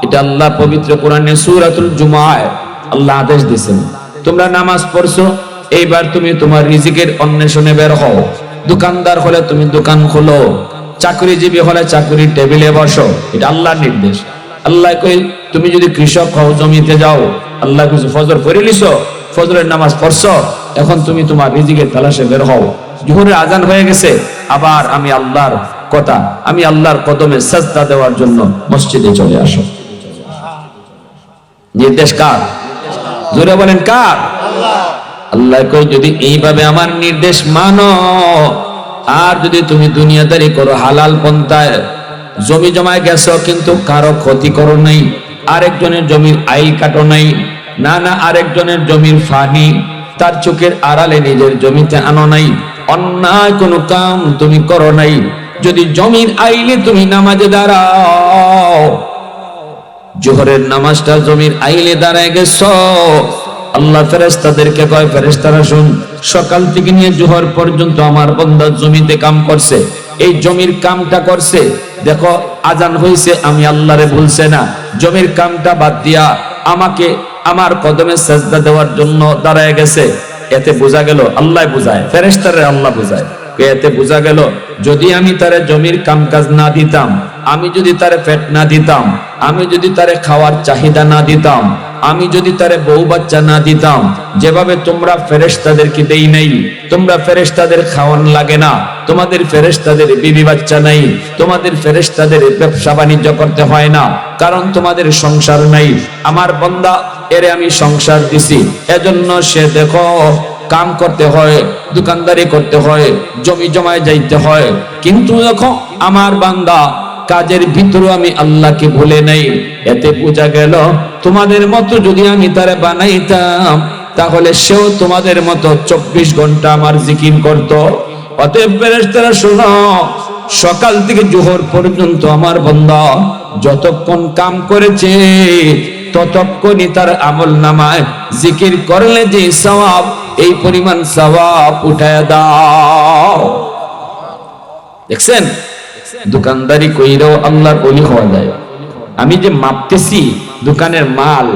এটা আল্লাহ পবিত্র কোরআনে সূরাতুল জুমায় আল্লাহ আদেশ দিয়েছেন, তোমরা নামাজ পড়ছো, এইবার তুমি তোমার রিজিকের অন্বেষণে বের হও। দোকানদার হলে তুমি দোকান খোলো, চাকরিজীবী হলে চাকরির টেবিলে বসো, এটা আল্লাহর নির্দেশ। আল্লাহ কই, তুমি যদি কৃষক হও, জমিতে যাও, আল্লাহ কিছু ফজর পড়ে লিছো, ফজরের নামাজ পড়ছো, এখন তুমি তোমার রিজিকের তালাশে বের হও। জোহরের আজান হয়ে গেছে, আবার আমি আল্লাহর কথা, আমি আল্লাহর কদমে সাজদা দেওয়ার জন্য মসজিদে চলে আসো। নির্দেশ কার? জোরে বলেন কার? আল্লাহ কই, যদি এইভাবে আমার নির্দেশ মানো, আর যদি তুমি দুনিয়াদারি করো, হালাল পন্থায় জমি জমায় গেছো কিন্তু কারো ক্ষতি করো নাই, আরেকজনের জমির আইল কাটো নাই, না না, আরেকজনের জমির ফানি তার চোখের আড়ালে নিজের জমিতে আনো নাই, অন্যায় কোনো কাম তুমি করো নাই, যদি জমির আইলে তুমি নামাজে দাঁড়াও, জোহরের নামাজটা জমির আইলে দাঁড়ায় গেছো, আল্লাহ ফেরেশতাদেরকে কয়, ফেরেশতারা শুন, সকাল থেকে নিয়ে জোহর পর্যন্ত আমার বান্দা জমিতে কাম করছে, এই জমির কামটা করছে, দেখো আজান হইছে, আমি আল্লাহরে ভুলছে না, জমির কামটা বাদ দিয়া আমাকে আমার কদমে সাজদা দেওয়ার জন্য দাঁড়ায় গেছে। এতে বোঝা গেল, আল্লাহ বুঝায়, ফেরেশতারে আল্লাহ বুঝায়, এতে বোঝা গেল যদি আমি তারে জমির কামকাজ না দিতাম, আমি যদি তারে পেট না দিতাম, আমি যদি তারে খাওয়ার চাহিদা না দিতাম, আমি যদি তারে বউ বাচ্চা না দিতাম, যেভাবে তোমরা ফেরেশতাদেরকে দেই নাই, তোমরা ফেরেশতাদের খাওয়ান লাগে না, তোমাদের ফেরেশতাদের বিবি বাচ্চা নাই, তোমাদের ফেরেশতাদের ব্যবসা বাণিজ্য করতে হয় না, কারণ তোমাদের সংসার নাই, আমার বান্দা এরে আমি সংসার দিছি, এজন্য সে দেখো কাম করতে হয়, দোকানদারি করতে হয়, জমি জমায় যাইতে হয়, কিন্তু দেখো আমার বান্দা কাজের ভিতরে আমি আল্লাহকে ভুলে নাই। এতে বোঝা গেল তোমাদের মতো যদি আমি তারে বানাইতাম, তাহলে সেও তোমাদের মতো 24 ঘন্টা আমার জিকির করত। অতএব ফেরেশতারা শোনো, সকাল থেকে জোহর পর্যন্ত আমার বান্দা যতক্ষণ কাম করেছে ততক্ষণই তার আমল নামায় জিকির করলে যে সওয়াব, এই পরিমাণ সওয়াব উঠায় দাও। দেখছেন, দোকানদারি কইরাও আল্লাহর ওলি হওয়া যায়। আমি যে মাপতেছি দোকানের মাল,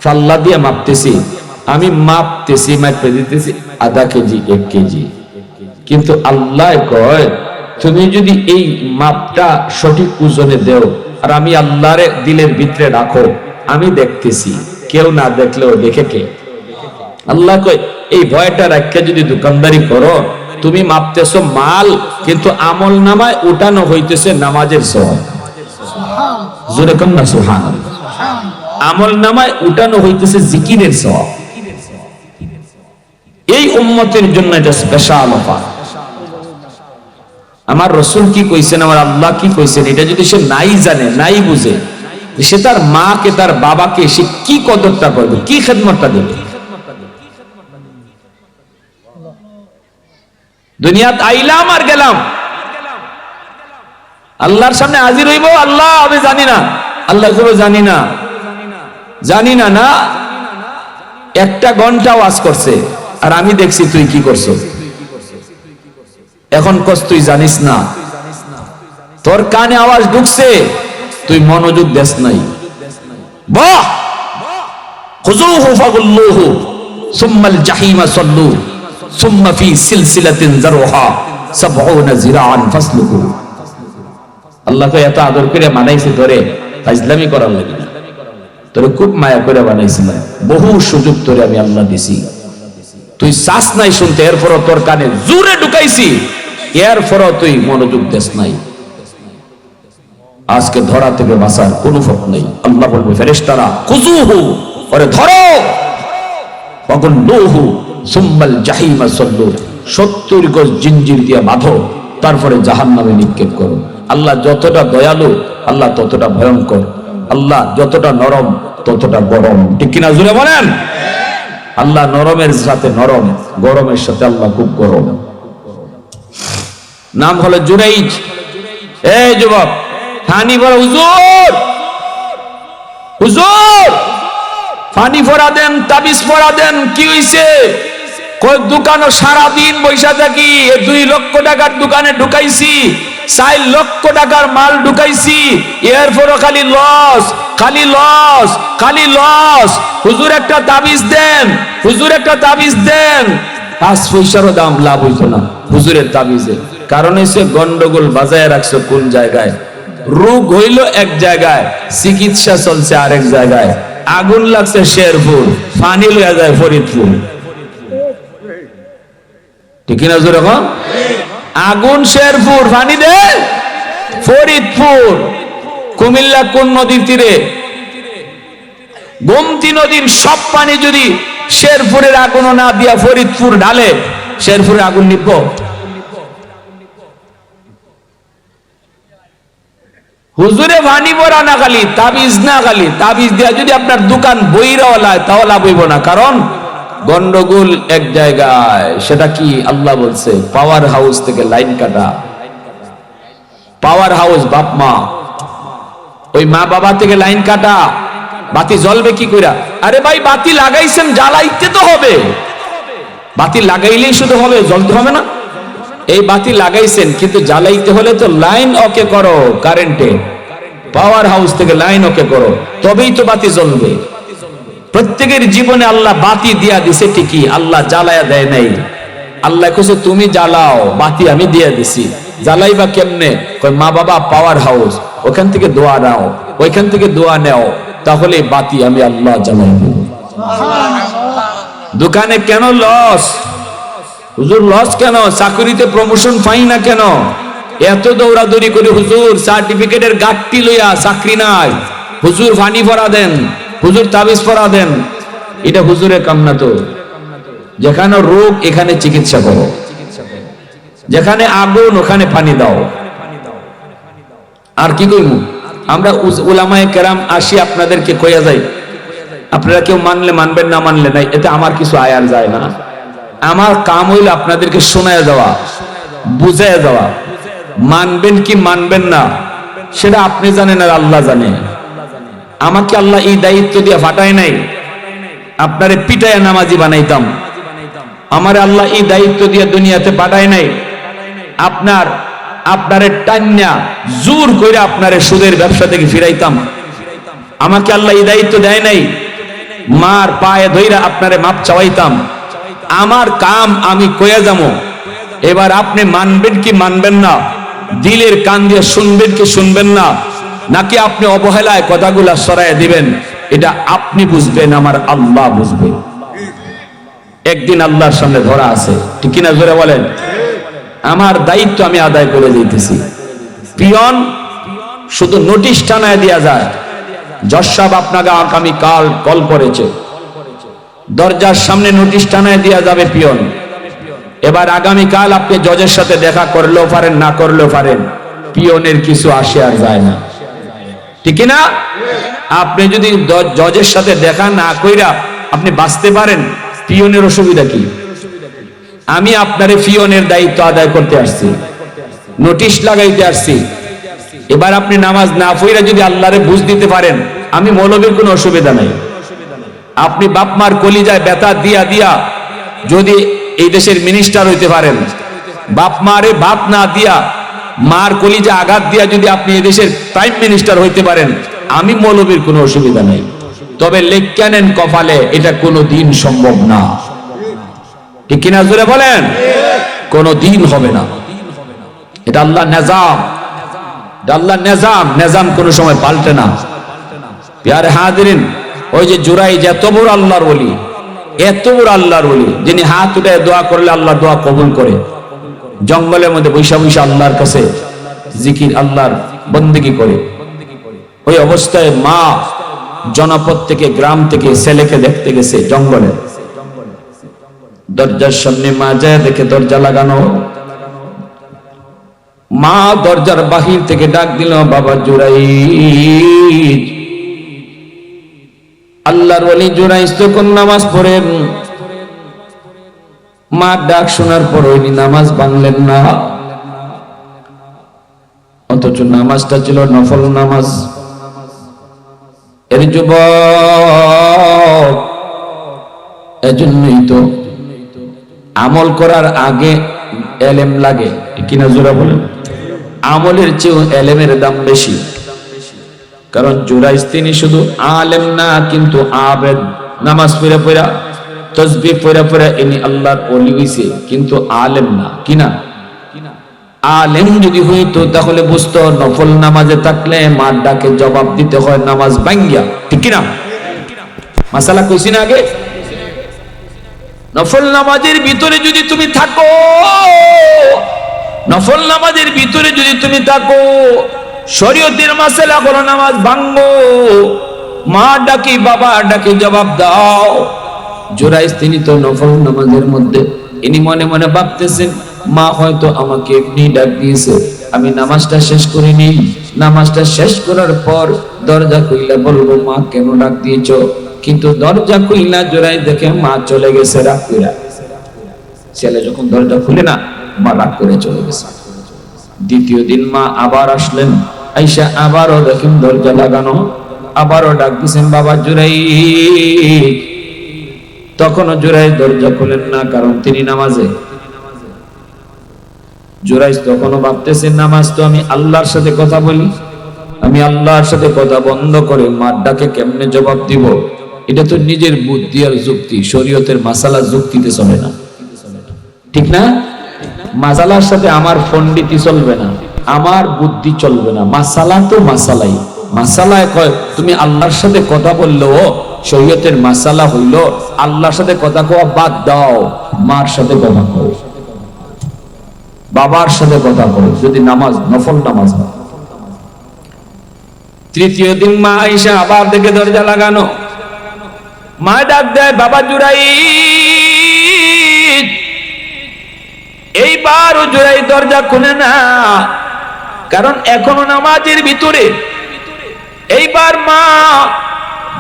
ফাল্লা দিয়ে মাপতেছি, আমি মাপতেছি, মাপে দিতেছি আধা কেজি 1 কেজি, কিন্তু আল্লাহ কয় তুমি যদি এই মাপটা সঠিক ওজনে দেও আর আমি আল্লাহরে দিলের ভিতরে রাখো, আমি দেখতেছি, কেউ না দেখলেও দেখে কে? আল্লাহ কয় এই ভয়টা রাখতে যদি দোকানদারি করো, তুমি মাপতেছো মাল, কিন্তু আমল নামায় উঠানো হইতেছে নামাজের সওয়াব। জোরে কম না সুবহানাল্লাহ। আমল নামায় উঠানো হইতেছে জিকিরের সওয়াব। এই উম্মতের জন্য এটা স্পেশাল অফার। আমার রাসূল কি কইছেন, আমার আল্লাহ কি কইছেন, এটা যদি সে নাই জানে, নাই বুঝে, সে তার মাকে তার বাবাকে সে কি কদরটা করবে, কি খেদমতটা দেবে? দুনিয়াত আইলাম আর গেলাম, আল্লাহর সামনে হাজির হইব, আল্লাহ আমি জানি না, আল্লাহ গুলো জানি না, জানি না। না, 1 ঘন্টা ওয়াজ করছে আর আমি দেখছি তুই কি করছো। এখন কস তুই জানিস না, তোর কানে আওয়াজ ঢুকছে, তুই মনোযোগ দেস নাই। বাহ, খুযুহু ফাগুল্লুহু সুম্মাল জাহিমা সাল্লু সুম্মা ফি সিলসিলাতিন যারহা 70 জিরাআন ফাসলুহু। আল্লাহকে এত আদর করে মানাইছে, ধরে ফাজলামি করার লাগে না, তোরে খুব মায়া করে বানাইছিলাম, বহু সুযোগ তোরে আমি আল্লাহ দিছি, তুই চাস নাই শুনতে, এরপরও তোর কানে জোরে ঢুকাইছি, এরপরও তুই মনোযোগ দেস নাই। আজকে ধরা থেকে বাঁচার কোনো পথ নেই। আল্লাহ বলবে ফেরেশতারা খুযুহু, ওরে ধরো, ফাগুল্লুহু সুম্মাল জাহিমা সাল্লু, 70 গজ জিঞ্জির দিয়ে বাঁধো, তারপরে জাহান্নামে নিক্ষেপ করো। আল্লাহ যতটা দয়ালু, আল্লাহ ততটা ভয়ঙ্কর, আল্লাহ যতটা নরম ততটা গরম। ঠিক কিনা জুড়ে বলেন? আল্লাহ নরমের সাথে নরম, গরমের সাথে আল্লাহ খুব গরম। নাম হলো জুরাইজ। এই যুবক, ফানি ভরা, হুজুর হুজুর ফানি ভরা দেন, তাবিজ ভরা দেন। কি হইছে? কই দোকানও সারাদিন বৈশা থাকি, 2 লক্ষ টাকার দোকানে ঢুকাইছি, 4 লক্ষ টাকার মাল ঢুকাইছি, এরপরও খালি লস, খালি লস, খালি লস। হুজুর একটা তাবিজ দেন, হুজুর একটা তাবিজ দেন। 5 পয়সারও দাম লাভ হইতো না হুজুরের তাবিজে। কারণ হইছে গন্ডগোল বাজায় রাখছো কোন জায়গায়, রোগ হইল এক জায়গায়, চিকিৎসা চলছে আরেক জায়গায়। আগুন লাগছে শেরপুর, পানি লইয়া যায় ফরিদপুর। ঠিক না জোরে এখন? আগুন শেরপুর, পানি দে ফরিদপুর। কুমিল্লা কোন নদীর তীরে? গোমতী নদীর সব পানি যদি শেরপুরের আগুন না দিয়া ফরিদপুর ঢালে, শেরপুরে আগুন নিব? হুজুরে ভানি পড়া না, খালি তাবিজ না, খালি তাবিজ দিয়া যদি আপনার দোকান বইরাওয়ালা, তাও লাভ হইব না। কারণ গন্ডগোল এক জায়গায়। সেটা কি? আল্লাহ বলছে পাওয়ার হাউস থেকে লাইন কাটা। পাওয়ার হাউস বাপ মা, ওই মা বাবা থেকে লাইন কাটা। বাতি জ্বলবে কি কইরা? আরে ভাই, বাতি লাগাইছেন, জ্বালাইতে তো হবে। বাতি লাগাইলেই শুধু হবে, জ্বলতে হবে না? এই বাতি লাগাইছেন, কিন্তু জ্বালাইতে হলে তো লাইন ওকে করো, কারেন্টে পাওয়ার হাউস থেকে লাইন ওকে করো, তবেই তো বাতি জ্বলবে। প্রত্যেকের জীবনে আল্লাহ বাতি দিয়া দিছে ঠিকই, আল্লাহ জ্বালায়া দেয় নাই। আল্লাহ কইছে তুমি জ্বালাও, বাতি আমি দিয়া দিছি। জ্বালাইবা কেমনে? কই মা বাবা পাওয়ার হাউস, ওখান থেকে দোয়া নাও, ওইখান থেকে দোয়া নেও, তাহলে বাতি আমি আল্লাহ জ্বালাইব। দোকানে কেন লস? হুজুর লস কেন? চাকরিতে প্রমোশন পাই না কেন? এত দৌড়াদৌড়ি করে হুজুর সার্টিফিকেটের গাঁটটি লইয়া চাকরি নাই। হুজুর ফানি পড়া দেন, হুজুর তাবিজ পড়া দেন। এটা হুজুরের কাম না তো। যেখানে রোগ এখানে চিকিৎসা করো, যেখানে আগুন ওখানে পানি দাও। আর কি কইমু আমরা? উলামায়ে কেরাম আসি আপনাদেরকে কইয়া যাই, আপনারা কেউ মানলে মানবেন, না মানলে নাই, এতে আমার কিছু আয়ার যায় না। আমার কাম হইল আপনাদেরকে শোনায় যাওয়া, বুঝায় যাওয়া। মানবেন কি মানবেন না সেটা আপনি জানেন আর আল্লাহ জানে। আমাকে আল্লাহ এই দায়িত্ব দিয়ে ফাটায় নাই আপনারে পিটায় নামাজি বানাইতাম। আমারে আল্লাহ এই দায়িত্ব দিয়ে দুনিয়াতে পাঠায় নাই আপনারে টান্না জোর করে আপনারে সুদের ব্যবসা থেকে ফিরাইতাম। আমাকে আল্লাহ এই দায়িত্ব দেয় নাই মার পায়ে ধইরা আপনারে মাপ চাওয়াইতাম। আমার কাম আমি কইয়া যাবো। এবার আপনি মানবেন কি মানবেন না, দিলের কান দিয়ে শুনবেন কি শুনবেন না, নাকি আপনি অবহেলায় কথাগুলা সরাইয়া দিবেন, এটা আপনি বুঝবেন, আমার আল্লাহ বুঝবেন। একদিন আল্লাহর সামনে ধরা আছে, ঠিক কিনা জোরে বলেন? আমার দায়িত্ব আমি আদায় করে দিতেছি। পিয়ন শুধু নোটিশ টানায় দেয়া যায়, জজ সাহেব আপনাকে আগামী কাল কল করেছে, দরজার সামনে নোটিশ টানায় দেয়া যাবে পিয়ন। এবার আগামী কাল আপনি জজের সাথে দেখা করলেও পারেন, না করলেও পারেন, পিয়নের কিছু আসে আর যায় না, ঠিক না? আপনি যদি জজের সাথে দেখা না কইরা আপনি বাঁচতে পারেন, পিয়নের অসুবিধা কি? আমি আপনারে পিয়নের দায়িত্ব আদায় করতে আসছি, নোটিশ লাগাইতে আসছি। এবার আপনি নামাজ না পড়া যদি আল্লাহরে বুঝ দিতে পারেন, আমি মৌলবীর কোনো অসুবিধা নাই। আপনি বাপ মার কলিজায় ব্যথা দিয়া দিয়া যদি এই দেশের মিনিস্টার হইতে পারেন, বাপ মারে ভাত না দিয়া মার কলিজা আঘাত দিয়া যদি আপনি এই দেশের প্রাইম মিনিস্টার হইতে পারেন, আমি মৌলবীর কোনো অসুবিধা নাই। তবে লেখা নেন কপালে, এটা কোনো দিন সম্ভব না, ঠিক কিনা জোরে বলেন? কোনো দিন হবে না। এটা আল্লাহ নিজাম, আল্লাহ নিজাম, নিজাম কোনো সময় পাল্টে না। প্যারে হাজিরিন, ওই যে জুরাই এত বড় আল্লাহর ওলি, এত বড় আল্লাহর ওলি, যিনি হাত উঠে দোয়া করলে আল্লাহ দোয়া কবুল করে, জঙ্গলের মধ্যে বৈশা বৈশা আল্লাহর কাছে জিকির, আল্লাহর বন্দেগী করে। ওই অবস্থায় মা জনপদ থেকে, গ্রাম থেকে ছেলেকে দেখতে গেছে জঙ্গলে। দরজার সামনে মা যায় দেখে দরজা লাগানো। মা দরজার বাহির থেকে ডাক দিল, বাবা জুরাইজ। আল্লাহর ওলি জুরাইজ তখন নামাজ পড়েন। মা ডাক শোনার পর উনি নামাজ ভাঙলেন না, অথচ নামাজটা ছিল নফল নামাজ। এর যুবক, এজন্যই তো আমল করার আগে এলেম লাগে, কিনা জোরা বলেন? আমলের চেয়েও এলেমের দাম বেশি। কারণ জুরাইজ তিনি শুধু আলেম না, কিন্তু আবেদ। নামাজ পড়া পড়া, তসবিহ পড়া পড়া ইনি আল্লাহর ওলি হইছে, কিন্তু আলেম না, কিনা? আলেম যদি হইতো তাহলে বুঝতো নফল নামাজে থাকলে মার ডাকে জবাব দিতে হয় নামাজ ভাঙ্গিয়া, ঠিক কিনা? মাসালা কইছি না আগে? নফল নামাজের ভিতরে যদি তুমি থাকো, নফল নামাজের ভিতরে যদি তুমি থাকো, শরীয়তের মাসালা হলো নামাজ ভাঙ্গো, মা ডাকি বাবা ডাকি জবাব দাও। জুরাইজ তিনি তো নফল নামাজের মধ্যে, ইনি মনে মনে ভাবতেছেন মা হয়তো আমাকে এমনি ডাক দিয়েছে, আমি নামাজটা শেষ করিনি। নামাজটা শেষ করার পর দরজা খুইলা বলবো মা কেন ডাক দিয়েছো, কিন্তু দরজা খুইলা জোরাই দেখে মা চলে গেছে রাগ করে। ছেলে যখন দরজা খুলে না, মা রাগ করে চলে গেছে। দ্বিতীয় দিন মা আবার আসলেন, আইসা আবারও দেখেন দরজা লাগানো, আবারও ডাক দিয়েছেন বাবা জুরাই। তখনও জুরাই দরজা খুলেন না, কারণ তিনি নামাজে। জুরাইজ তখনও ভাবতেছেন নামাজ তো আমি আল্লাহর সাথে কথা বলি, আমি আল্লাহর সাথে কথা বন্ধ করে মার ডাকে কেমনে জবাব দিব? এটা তো নিজের বুদ্ধি আর যুক্তি, শরীয়তের মাসালা যুক্তিতে চলে না, ঠিক না? মাসালার সাথে আমার পণ্ডিতি চলবে না, আমার বুদ্ধি চলবে না। মাসালা তো মাসালাই, মাসালায় কয় তুমি আল্লাহর সাথে কথা বললেও শরীয়তের মাসালা হইল আল্লাহর সাথে কথা কওয়া বাদ দাও, মার সাথে কথা কও, বাবার সাথে কথা কও, যদি নামাজ নফল নামাজ হয়। তৃতীয় দিন মা আয়েশা আবার দেখে দরজা লাগানো, মা ডাক দেয় বাবা জুরাই। এইবার জুরাই দরজা খুলে না, কারণ এখনো নামাজের ভিতরে। এইবার মা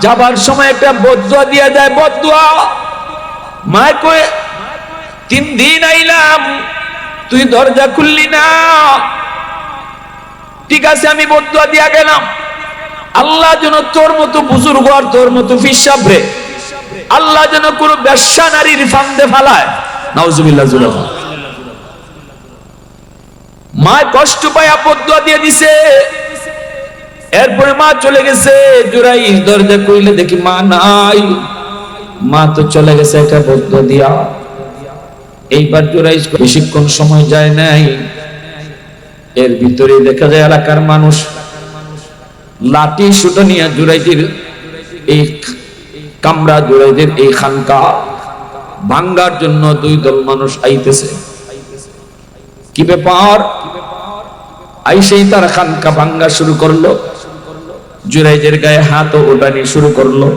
যাবার সময় একটা বদদুয়া দিয়া যায়, বদদুয়া। মা কয় 3 দিন আইলাম, তুই দরজা খুললি না, ঠিক আছে আমি বদদুয়া দিয়া গেলাম, আল্লাহ যেন তোর মতো বুজুর্গ আর তোর মতো ফিসাবরে আল্লাহ যেন কোন বেশ্যা নারীর ফান্দে ফালায়। নাউজুবিল্লাহ। মা কষ্ট পায় বদদুয়া দিয়ে দিছে। এরপরে মা চলে গেছে। জুরাইজ দরজা খুলে দেখি মা নাই, মা তো চলে গেছে একটা বদদুয়া দিয়া। এইবার জুরাইজ বেশিক্ষণ সময় যায় নাই, এর ভিতরে দেখা যায় এলাকার মানুষ লাঠি সুতো নিয়ে জুরাইজের এই কামরা, জুরাইজের এই খানকা ভাঙ্গার জন্য 2 দল মানুষ আইতেছে। কি ব্যাপার? আইসেই তার খানকা ভাঙ্গা শুরু করলো, জুরাইজের গায়ে হাত ওঠানি শুরু করলো।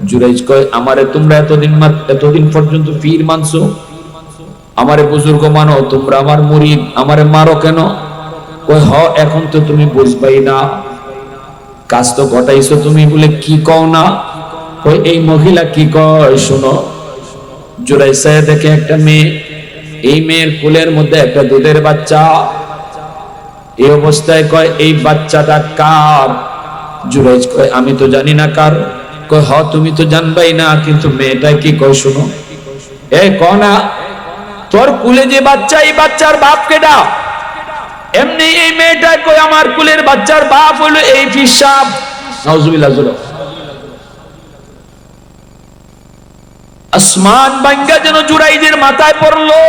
জুরাইজ কয়, আমারে তোমরা এতদিন পর্যন্ত পীর মানছো, আমারে বুজুর্গ মানো, তোমরা আমার মুরিদ, আমারে মারো কেন? কয়, হ এখন তো তুমি বুঝবাই না, কাজ তো ঘটাইছো তুমি বলে কি কও না? কয়, এই মহিলা কি কয় শোনো। জুরাইজ দেখে একটা মেয়ে, এই মেয়ের কোলের মধ্যে একটা দুধের বাচ্চা। এই অবস্থায় কয়, এই বাচ্চাটা কার? জুরাইজ কয়, আমি তো জানি না কার। কয়, হ তুমি তো জানবাই না, কিন্তু মেয়েটা কি কয় শোনো। এই ক না, তোর কুলে যে বাচ্চা, এই বাচ্চার বাপ কেডা? এমনি এই মেয়েটা কয়, আমার কুলের বাচ্চার বাপ হলো এই ফিসাব। নাউজুবিল্লাহ। আসমান ভাঙ্গা যেন জুরাইজের মাথায় পড়লো।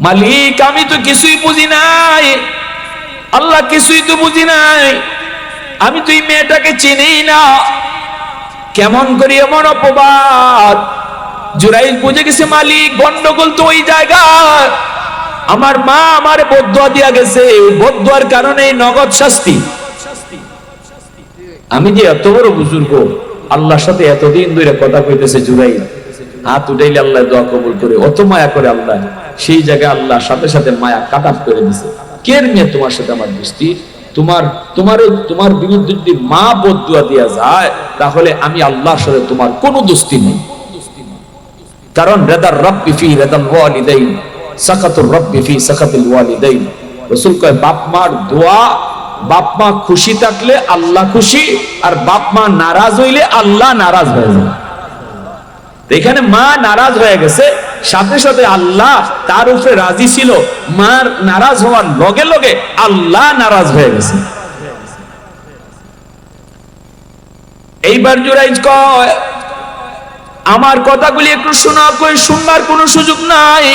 মালিক আমি তো কিছুই বুঝি নাই, আল্লাহ কিছুই তো বুঝি নাই, আমি তো এই মেয়েটাকে চিনি না, কেমন করি এমন অপবাদ। জুরাইজ বুঝে গেছে মালিক গন্ডগোল তো ওই জায়গায়, আমার মা আমার বদদুয়া দিয়া গেছে, বদদুয়ার কারণে নগদ শাস্তি। আমি যে এত বড় বুজুর্গ, আল্লাহর সাথে এতদিন ধরে কথা কইতেছে, জুরাইজ হাত উঠাইলে আল্লাহ দোয়া কবুল করে, অত মায়া করে আল্লাহ। সেই জায়গায় আল্লাহ সাথে সাথে মায়া কাটাফ করে দিছে। কে নিয়ে তোমার সাথে আমার দোস্তি? তোমার বিরুদ্ধে যদি মা বদদুয়া দিয়া যায়, তাহলে আমি আল্লাহর সাথে তোমার কোনো দোস্তি নেই। কারণ রেদার রব্বি ফি রেদাল ওয়ালিদাইন, সাকাতুর রব্বি ফি সাকাতিল ওয়ালিদাইন। রাসূল কয়, বাপ মার দোয়া, বাপ মা খুশি থাকলে আল্লাহ খুশি, আর বাপ মা নারাজ হইলে আল্লাহ নারাজ হয়ে যায়। এখানে মা নারাজ হয়ে গেছে, সাথে সাথে আল্লাহ তার উপরে রাজি ছিল, মার নারাজ হওয়ার লগে লগে আল্লাহ নারাজ হয়ে গেছে। এইবার জুরাইজ কয়, আমার কথাগুলি একটু শোনা। কই, শুনবার কোনো সুযোগ নাই,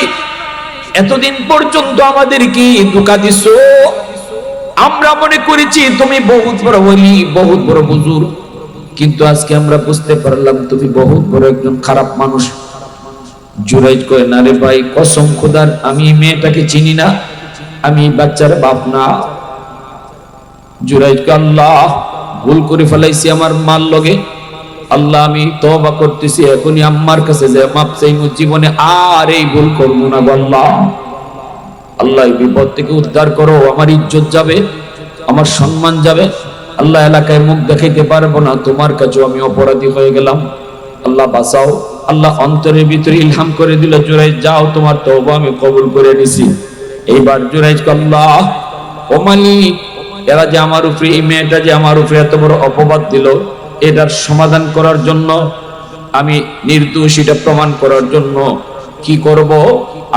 এতদিন পর্যন্ত আমাদের কি ধোঁকা দিছো। আমরা মনে করেছি তুমি বহুত বড় ওলি, বহুত বড় বুজুর্গ, কিন্তু আজকে আমরা বুঝতে পারলাম তুমি বহুত বড় একজন খারাপ মানুষ। জুরাইজ কয়, না রে ভাই, কসম খোদার আমি মেয়েটাকে চিনি না, আমি বাচ্চার বাপ না। জুরাইজ কয়, আল্লাহ ভুল করে ফেলাইছি আমার মার লগে, আল্লাহ আমি তওবা করতেছি, এখনই আম্মার কাছে যে মাপ চাইমু, জীবনে আর এই ভুল করবো না। আল্লাহ আল্লাহ এই বিপদ থেকে উদ্ধার করো, আমার ইজ্জত যাবে, আমার সম্মান যাবে, আল্লাহ এলাকায় মুখ দেখাইতে পারবো না, তোমার কাছেও আমি অপরাধী হয়ে গেলাম, আল্লাহ বাঁচাও। আল্লাহ অন্তরের ভিতরে ইলহাম করে দিল, জুরাইজ যাও, তোমার তওবা আমি কবুল করে নিছি। এইবার জুরাইজ আল্লাহ ও মালিক, এরা যে আমার উপরে, এই মেয়েটা যে আমার উপরে এত বড় অপবাদ দিল, এটার সমাধান করার জন্য, আমি নির্দোষ এটা প্রমাণ করার জন্য কি করব?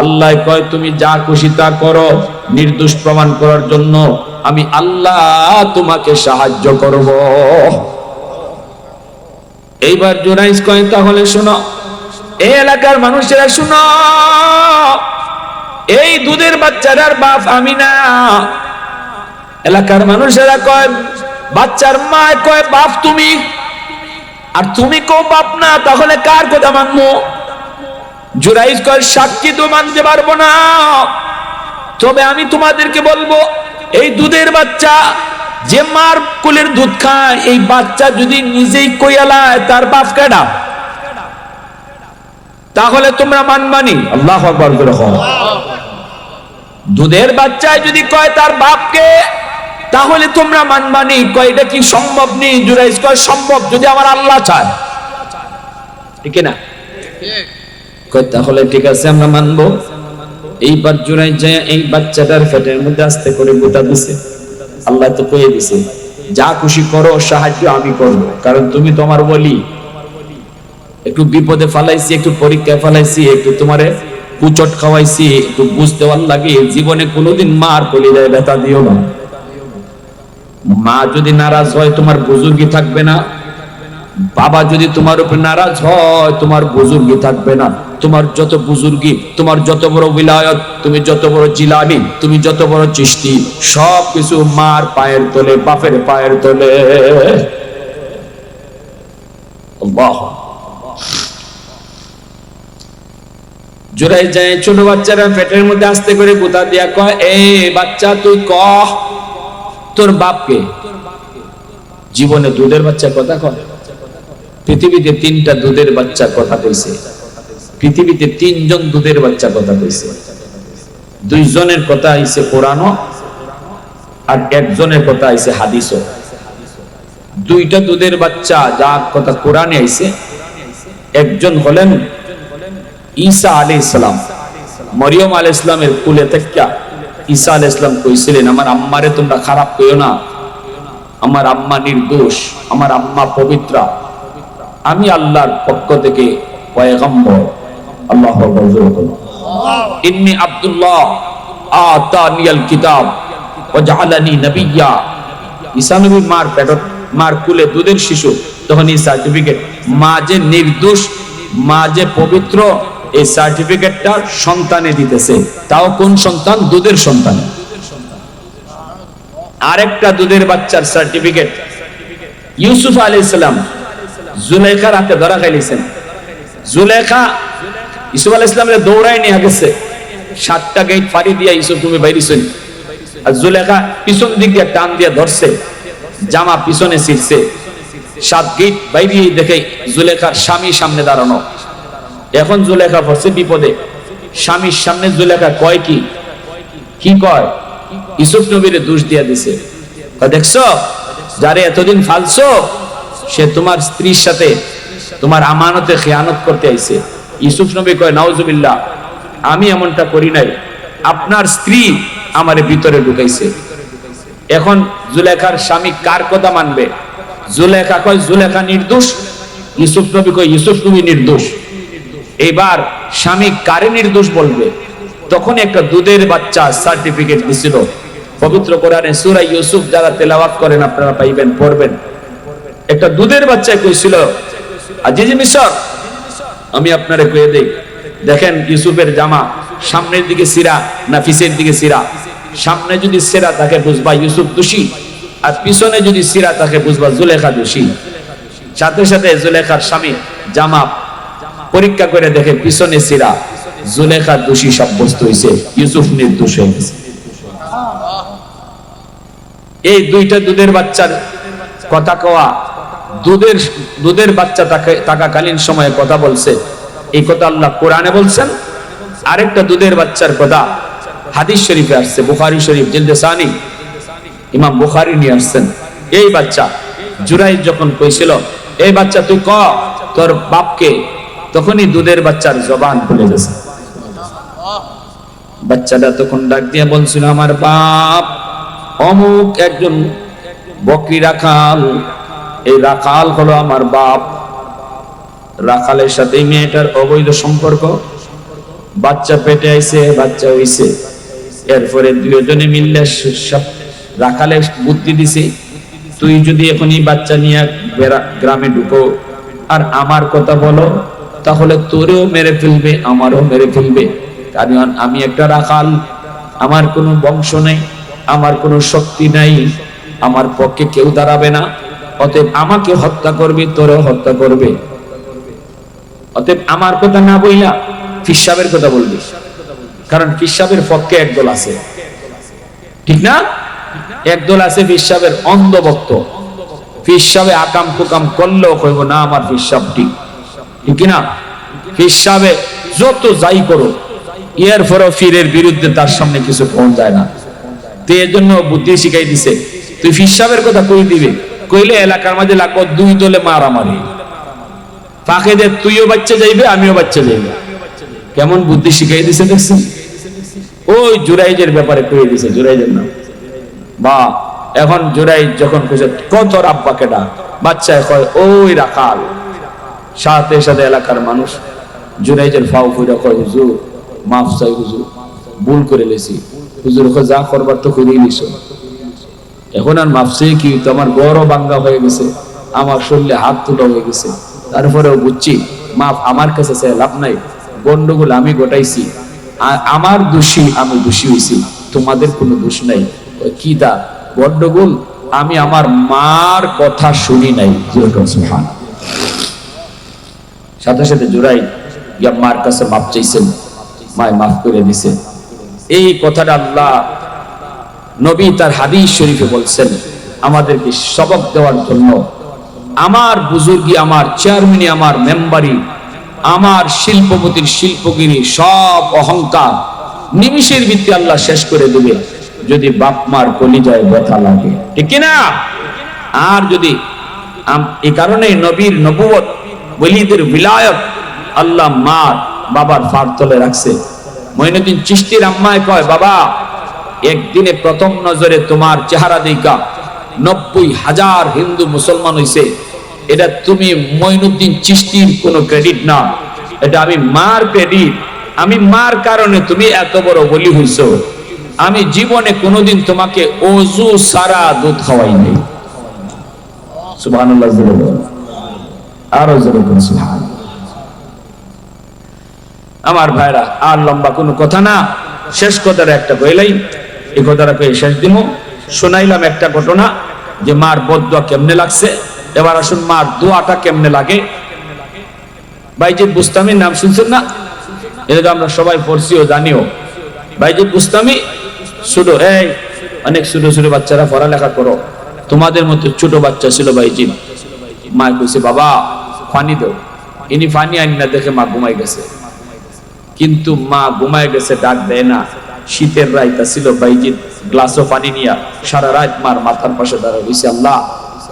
আল্লাহ কয়, তুমি যা খুশি তা করো, নির্দোষ প্রমাণ করার জন্য আমি আল্লাহ তোমাকে সাহায্য করব। এইবার জুরাইজ কয়, তাহলে শোনো, এই এলাকার মানুষেরা শোনো, এই দুধের বাচ্চাটার বাপ আমি না। এলাকার মানুষেরা কয়, বাচ্চার মা কয় বাপ তুমি, আর তুমি কো বাপ না, তাহলে কার কথা মানবো? জুরাইজ কয়, সাক্ষী তো মানতে পারবো না, তবে আমি তোমাদেরকে বলবো, এই দুধের বাচ্চা যে মার কোলের দুধ খায়, এই বাচ্চা যদি নিজেই কইয়ালায় তার বাপ কেডা, তাহলে তোমরা মানবানি? আল্লাহু আকবার করে কও। দুধের বাচ্চায় যদি কয় তার বাপকে, তাহলে তোমরা মানবানি। কয় এটা কি সম্ভব নেই? জুরাইজ কয় সম্ভব, যদি আমার আল্লাহ চায়। ঠিক না? কয় তাহলে ঠিক আছে, আমরা মানবো। এইবার জুরাইজ যায় এই বাচ্চাটার পেটের মধ্যে আস্তে করে গুতা দিছে। আল্লাহ তো কয়ে দিছে, যা খুশি করো, সাহায্য আমি করব, কারণ তুমি তো আমার বলি। একটু বিপদে ফালাইছি, একটু পরীক্ষায় ফালাইছি, একটু তোমারে কুচট খাওয়াইছি, একটু বুঝতে দেওয়ার লাগে। জীবনে কোনোদিন মার কলিজায় ব্যথা দিও না। মা যদি নারাজ হয়, তোমার বুজুর্গি থাকবে না। বাবা যদি তোমার উপর নারাজ হয়, তোমার বুজুর্গি থাকবে না। তোমার যত বুজুর্গি, তোমার যত বড় উলায়াত, তুমি যত বড় জিলানি, তুমি যত বড় চিশতি, সব কিছু মার পায়ের তলে, বাপের পায়ের তলে। আল্লাহ। জোরাই যায় ছোট বাচ্চারা পেটের মধ্যে আস্তে করে গুতা দিয়া কয়, এই বাচ্চা তুই কহ তোর বাপকে। জীবনে দুধের বাচ্চার কথা কয়? পৃথিবীতে 3টা দুধের বাচ্চার কথা কইছে। পৃথিবীতে 3 জন দুধের বাচ্চার কথা কইছে। 2 জনের কথা আইছে কোরআনও, আর 1 জনের কথা আইছে হাদিসও। 2টা দুধের বাচ্চা যার কথা কোরআনে আইছে, একজন হলেন ঈসা আলাইহিস সালাম। মরিয়ম আলাইহিস সালামের কুলে থেকে ঈসা আলাইহিস সালাম কইছিলেন, আমার আম্মারে তোমরা খারাপ কইও না, আমার আম্মা নির্দোষ, আমার আম্মা পবিত্রা, আমি আল্লাহর পক্ষ থেকে পয়গম্বর। আল্লাহু আকবার। ইন্নী আব্দুল্লাহ আতানিয়াল কিতাব ওয়া জাআলানি নবিয়্যা। ঈসা নবীর মার কুলে দুধের শিশু, তখন এই সার্টিফিকেট, মা যে নির্দোষ, মা যে পবিত্র, এই সার্টিফিকেটটা সন্তানে দিতেছে। তাও কোন সন্তান? দুধের সন্তান। আরেকটা দুধের বাচ্চার সার্টিফিকেট, ইউসুফ আলাইহিস সালাম জুলেখার হাতে ধরা খাইলেছেন। জুলেখা ইউসুফ আলাইহিস সালামের দৌড়ায় নিয়ে গেছে। 7টা গেট ফাড়ি দিয়া ইউসুফ তুমি বাইরেছেন, আর জুলেখা পিছন দিক দিয়ে টান দিয়ে ধরছে, জামা পিছনে ছিঁড়ছে। 7 গেট বাইরে দেখে জুলেখার স্বামী সামনে দাঁড়ানো। এখন জুলেখা পড়ছে বিপদে। স্বামীর সামনে জুলেখা কয় কি কয়? ইউসুফ নবীরে দোষ দিয়া দিছে। দেখছো, যারে এতদিন ফালছো, সে তোমার স্ত্রীর সাথে তোমার আমানতে খেয়ানত করতে আইছে। ইউসুফ নবী কয়, নাউজুবিল্লাহ, আমি এমনটা করি নাই, আপনার স্ত্রী আমারে ভিতরে ঢুকাইছে। এখন জুলেখার স্বামী কার কথা মানবে? জুলেখা কয় জুলেখা নির্দোষ, ইউসুফ নবী কয় ইউসুফ নবী নির্দোষ। এবার স্বামী কারে নির্দোষ বলবে? তখন একটা দুধের বাচ্চা সার্টিফিকেট দিছিল। পবিত্র কোরআনে সূরা ইউসুফ যারা তেলাওয়াত করেন আপনারা পাইবেন, পড়বেন। একটা দুধের বাচ্চা কইছিল, আজিজে মিশর, আমি আপনারে কয়ে দেই, দেখেন ইউসুফের জামা সামনের দিকে সিরা না পিছের দিকে সিরা? সামনে যদি সিরা থাকে বুঝবা ইউসুফ দোষী, আর পিছনে যদি সিরা থাকে বুঝবা জুলেখা দোষী। সাথে সাথে জুলেখার স্বামী জামা পরীক্ষা করে দেখে পিছনে সিরা, জুলেখা দোষী সাব্যস্ত হয়েছে, ইউসুফ নির্দোষ হয়ে গেছে। এই 2টা দুধের বাচ্চার কথা কওয়া, দুধের বাচ্চা থাকাকালীন সময়ে কথা বলছে, এই কথা আল্লাহ কোরআনে বলছেন। আরেকটা দুধের বাচ্চার কথা হাদিস শরীফে আসছে, বুখারী শরীফ জিলদে সানি, ইমাম বুখারী নিয়ে আসছেন। এই বাচ্চা জুরাইজ যখন কইছিল, এই বাচ্চা তুই ক তোর বাপকে, তখনই দুধের বাচ্চার জবান খুলে গেছে। বাচ্চাটা তখন ডাক দিয়ে বলছিল, আমার বাপ অমুক একজন বকরি রাখাল, এই রাখাল হলো আমার বাপ। রাখালের সাথে মেয়েটার অবৈধ সম্পর্ক, বাচ্চা পেটে আইছে, বাচ্চা হইছে। এরপরে 2 জনে মিললে সব রাখালে বুদ্ধি দিছে, তুই যদি এখনই বাচ্চা নিয়ে গ্রামে ঢুকো আর আমার কথা বলো, তাহলে তোরেও মেরে ফেলবে, আমারও মেরে ফেলবে। কারণ আমি একটা রাখাল, আমার কোনো বংশ নেই, আমার কোনো শক্তি নাই, আমার পক্ষে কেউ দাঁড়াবে না। অতএব আমাকে হত্যা করবে, তোরেও হত্যা করবে। অতএব আমার কথা না বইলা ফিসাবের কথা বলবি, কারণ ফিসাবের পক্ষে একদল আছে, ঠিক না? একদল আছে ফিসাবের অন্ধভক্ত। ফিসাবে আকাম কুকাম করলেও কইব না আমার ফিসাব ঠিক, ঠিক না? ফিসাবে যত যাই করো, এরপরও ফিরের বিরুদ্ধে তার সামনে কিছু কোন যায় না। তো এর জন্য বুদ্ধি শিখাই দিছে, তুই ফিসাবের কথা কই দিবে, কইলে এলাকার মাঝে লাগবো দুই দলে মারামারি, ফাঁকে দে তুইও বাচ্চা যাইবে আমিও বাচ্চা যাইবে। কেমন বুদ্ধি শিখাই দিছে দেখছেন? ওই জুরাইজের ব্যাপারে কয়ে দিছে, জুরাইজের নাম বা এখন জুরাইজ যখন কইছে কত আব্বাকে ডাক, বাচ্চায় কয় ওই রাখাল, সাথে সাথে এলাকার মানুষ জুরাইজের ফাউ ফুইরা কয় হুজুর মাফ চাই হুজুর, ভুল করে লেছি হুজুর, যা করবার তো করেই নিছো, এখন আর মাফ চাই কি, তো আমার গড়ও ভাঙ্গা হয়ে গেছে, আমার শরীরে হাত তুলা হয়ে গেছে, তারপরেও বুঝছি মাফ আমার কাছে চাই লাভ নাই, গন্ডগোল আমি গোটাইছি, আমার দোষী, আমি দোষী হয়েছি, তোমাদের কোনো দোষ নাই। কি দা গন্ডগোল? আমি আমার মার কথা শুনি নাই। সাথে সাথে জোরাই গিয়া মার কাছে মাপ চাইছেন, মায় মাফ করে দিছে। এই কথাটা আল্লাহ নবী তার হাদিস শরীফে বলছেন আমাদেরকে সবক দেওয়ার জন্য। আমার বুজুর্গি, আমার চেয়ারম্যানি, আমার মেম্বারি, আমার শিল্পপতির শিল্পগিরি, সব অহংকার নিমিষের ভিত্তি আল্লাহ শেষ করে দেবে যদি বাপ মার কলিজায় ব্যথা লাগে, ঠিক কিনা? আর যদি এই কারণে নবীর নবুয়ত, ওলিদের বিলায়ত আল্লাহ মার বাবার ফার তলে রাখছে। মঈনুদ্দিন চিশতির আম্মায় কয়, বাবা একদিনে প্রথম নজরে তোমার চেহারা দেখা 90,000 হিন্দু মুসলমান হইছে, এটা তুমি মঈনুদ্দিন চিশতির কোনো ক্রেডিট না, এটা আমি মার ক্রেডিট। আমি মার কারণে তুমি এত বড় বলি হইছো। আমি জীবনে কোনোদিন তোমাকে ওযু সারা দুধ খাওয়াই নাই। সুবহানাল্লাহ, আরো জোরে বলুন সুবহানাল্লাহ। আমার ভাইরা, আর লম্বা কোনো কথা না, শেষ কথাটা একটা কইলাই, এই কথাটা কই শেষ দিমু। শোনাইলাম একটা ঘটনা যে মার বদদুয়া কেমনে লাগছে। এবার আসুন মার দোয়াটা কেমনে লাগে। বাইজিদ বুস্তামির নাম শুনছেন না? এটা তো আমরা সবাই পড়ছি ও জানিও। বাইজিদ বুস্তামি ছোট, এই অনেক ছোট ছোট বাচ্চারা পড়ালেখা করো, তোমাদের মতো ছোট বাচ্চা ছিল বাইজিদ। মা কইছে বাবা পানি দাও, ইনি পানি আনি না দেখে মা ঘুমাই গেছে। কিন্তু মা ঘুমাই গেছে, ডাক দেয় না। শীতের রাইতা ছিল, বাইজিদ গ্লাসও পানি নিয়া সারা রাত মার মাথার পাশে দাঁড়ায় রইছে। আল্লাহ,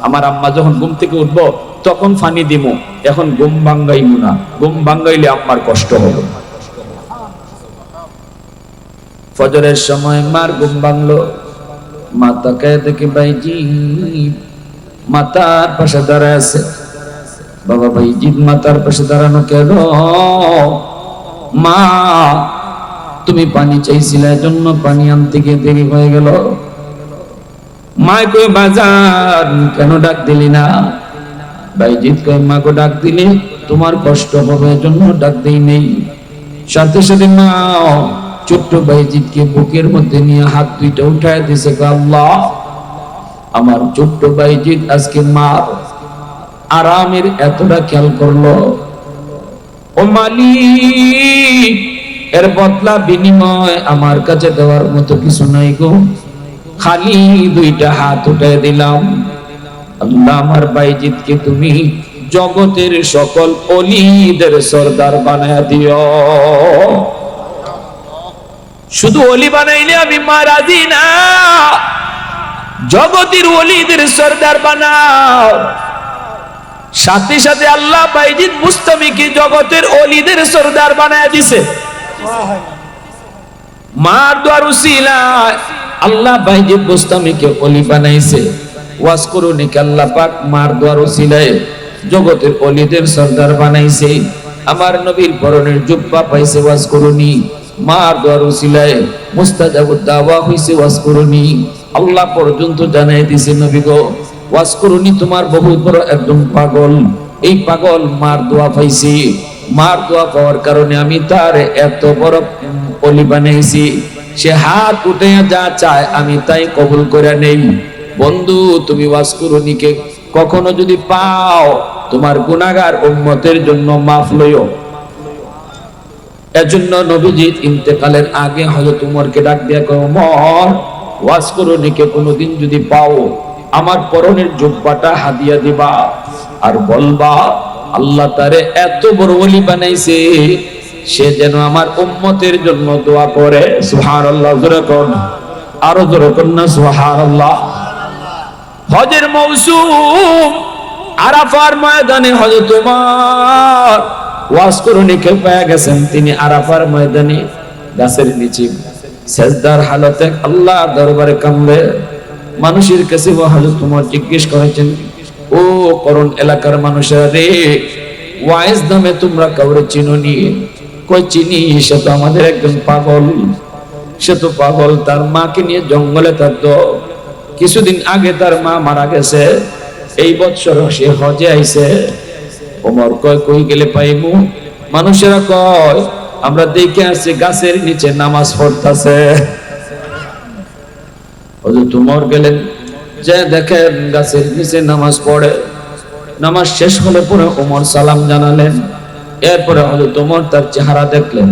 আমার আম্মা যখন ঘুম থেকে উঠবো তখন পানি দিমু, এখন ঘুম ভাঙ্গাইমু না, ঘুম ভাঙ্গাইলে আম্মার কষ্ট হবে। ফজরের সময় মার ঘুম ভাঙলো, মা তাকায় দেখে বাইজিদ মাতার পাশে দাঁড়ায় আছে। বাবা বাইজিদ মাতার পাশে দাঁড়ানো কেন? মা তুমি পানি চাইছিলে, এজন্য পানি আনতে গিয়ে দেরি হয়ে গেল। মা কই বাজার কেন ডাক দিলি না? বাইজিদ কই মা গো ডাক দিলে তোমার কষ্ট হবে, এজন্য ডাক দেই নেই। সাথে সাথে মা ছোট্ট বাইজিদকে বুকের মধ্যে নিয়ে হাত দুইটা উঠায় দিছে। আল্লাহ, আমার ছোট্ট বাইজিদ আজকে মার আরামের এতটা খেয়াল করলো। ও মালিক, এর বদলা বিনিময় আমার কাছে দেওয়ার মতো কিছু নাই গো, খালি দুইটা হাত উঠায় দিলাম। আল্লাহ, আমার বাইজিদকে তুমি জগতের সকল ওলিদের সরদার বানায় দিও। শুধু ওলি বানাইলে আমি মা রাজি না, জগতের ওলিদের সরদার বানাও। সাথে সাথে আল্লাহ বাইজিদ বুস্তামিকে জগতের ওলিদের সরদার বানায় দিছে। মার দোয়ার উসিলায় আল্লাহ বাইজিদ বুস্তামিকে ওলি বানাইছে। ওয়াজ করুন আল্লাহ পাক মার দোয়ার উসিলায় জগতের ওলিদের সরদার বানাইছে। আমার নবীর পরনের জুব্বা পাইছে, ওয়াজ করুনি। মার দোয়ার উসিলায় মুস্তাজাবুদ দাওয়া হইছে, ওয়াজ করুনি। আল্লাহ পর্যন্ত জানাই দিছে, নবী গো ওয়াজ করুনি, তোমার বহুত বড় একদম পাগল, এই পাগল মার দোয়া পাইছি। মার দোয়া পাওয়ার কারণে আমি তার এত বড় ওলি বানাইছি। সে হাত উঠে যা চায় আমি তাই কবুল করে নেই। বন্ধু, তুমি ওয়াজ করুনিকে কখনো যদি পাও, তোমার গুনাহগার উম্মতের জন্য মাফ লইও। এজন্য নবীজি ইন্তেকালের আগে হযরত উমরকে ডাক দিয়া কয়, ওমর, ওয়াজ করুনিকে কোনোদিন যদি পাও আমার পরনের জুব্বাটা হাদিয়া দিবা, আর বলবা আল্লাহ তারে এত বড় ওলি বানাইছে, সে যেন আমার উম্মতের জন্য দোয়া করে। সুবহানাল্লাহ, জোরে কোন, আরো জোরে কোন না সুবহানাল্লাহ। হজের মৌসুম, আরাফার ময়দানে হযরত ওমর ওয়াজ করুনিকে পেয়ে গেছেন। তিনি আরাফার ময়দানে গাছের নিচে সেজদার হালতে আল্লাহর দরবারে কান্দে। মানুষের কাছে হযরত ওমর জিজ্ঞেস করেছেন, ও করুণ এলাকার মানুষেরা রে, ওয়াইজ নামে তোমরা কাউরে চিনোনি? কই চিনি, সে তো আমাদের একজন পাগল। সে তো পাগল, তার মাকে নিয়ে জঙ্গলে থাকতো। কিছুদিন আগে তার মা মারা গেছে, এই বছর সে হজে আইছে। ওমর কয়, কই গেলে পাইমু? মানুষেরা কয়, আমরা দেখে আসছি গাছের নিচে নামাজ পড়তাছে। হযরত ওমর গেলেন, যে দেখেন গাছের নিচে নামাজ পড়ে। নামাজ শেষ হলে পরে ওমর সালাম জানালেন। এরপরে হযরত ওমর তার চেহারা দেখলেন,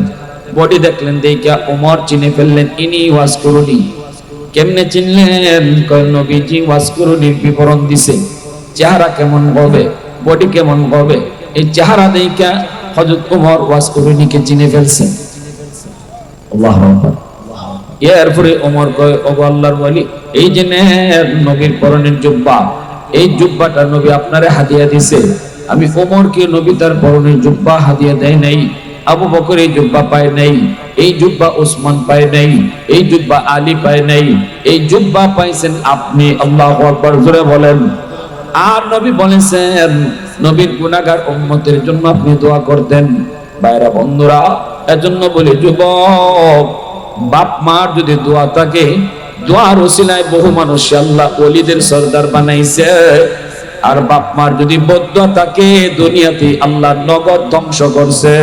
বডি দেখলেন, দেখে ওমর চিনে ফেললেন ইনি ওয়াজ করুনি। কেমনে চিনলেন? কয় নবীজি ওয়াজ করুনির বিবরণ দিছে, চেহারা কেমন হবে, বডি কেমন হবে। এই চেহারা দেখে হযরত ওমর ওয়াজ করুনিকে চিনে ফেলছেন। আল্লাহু আকবার। এরপরে ওমর কয়, ওগো আল্লাহর ওয়ালি, এই যে নবীর পরনের জুব্বা, এই জুব্বাটা নবী আপনারে হাদিয়া দিছে। আমি ওমরকে নবী তার পরনের জুব্বা হাদিয়া দেয় নাই। আবু বকর এই জুব্বা পায় নাই, এই জুব্বা ওসমান পায় নাই, এই জুব্বা আলী পায় নাই, এই জুব্বা পাইছেন আপনি। আল্লাহু আকবার, জোরে বলেন। আর নবী বলেছেন, নবীর গুনাহগার উম্মতের জন্য আপনি দোয়া করতেন। ভাইরা বন্ধুরা, এজন্য বলি যুবক, বাপ মার যদি দোয়া থাকে, দোয়ার ওসিলায় বহু মানুষ আল্লাহ ওলিদের সরদার বানাইছে। আর বাপ মার যদি বদদোয়া থাকে, দুনিয়াতে আল্লাহ নগদ ধ্বংস করছে।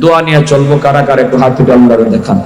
দোয়া নিয়ে চলবো কারা কারা, একটু হাত তুলে আল্লাহরে দেখান।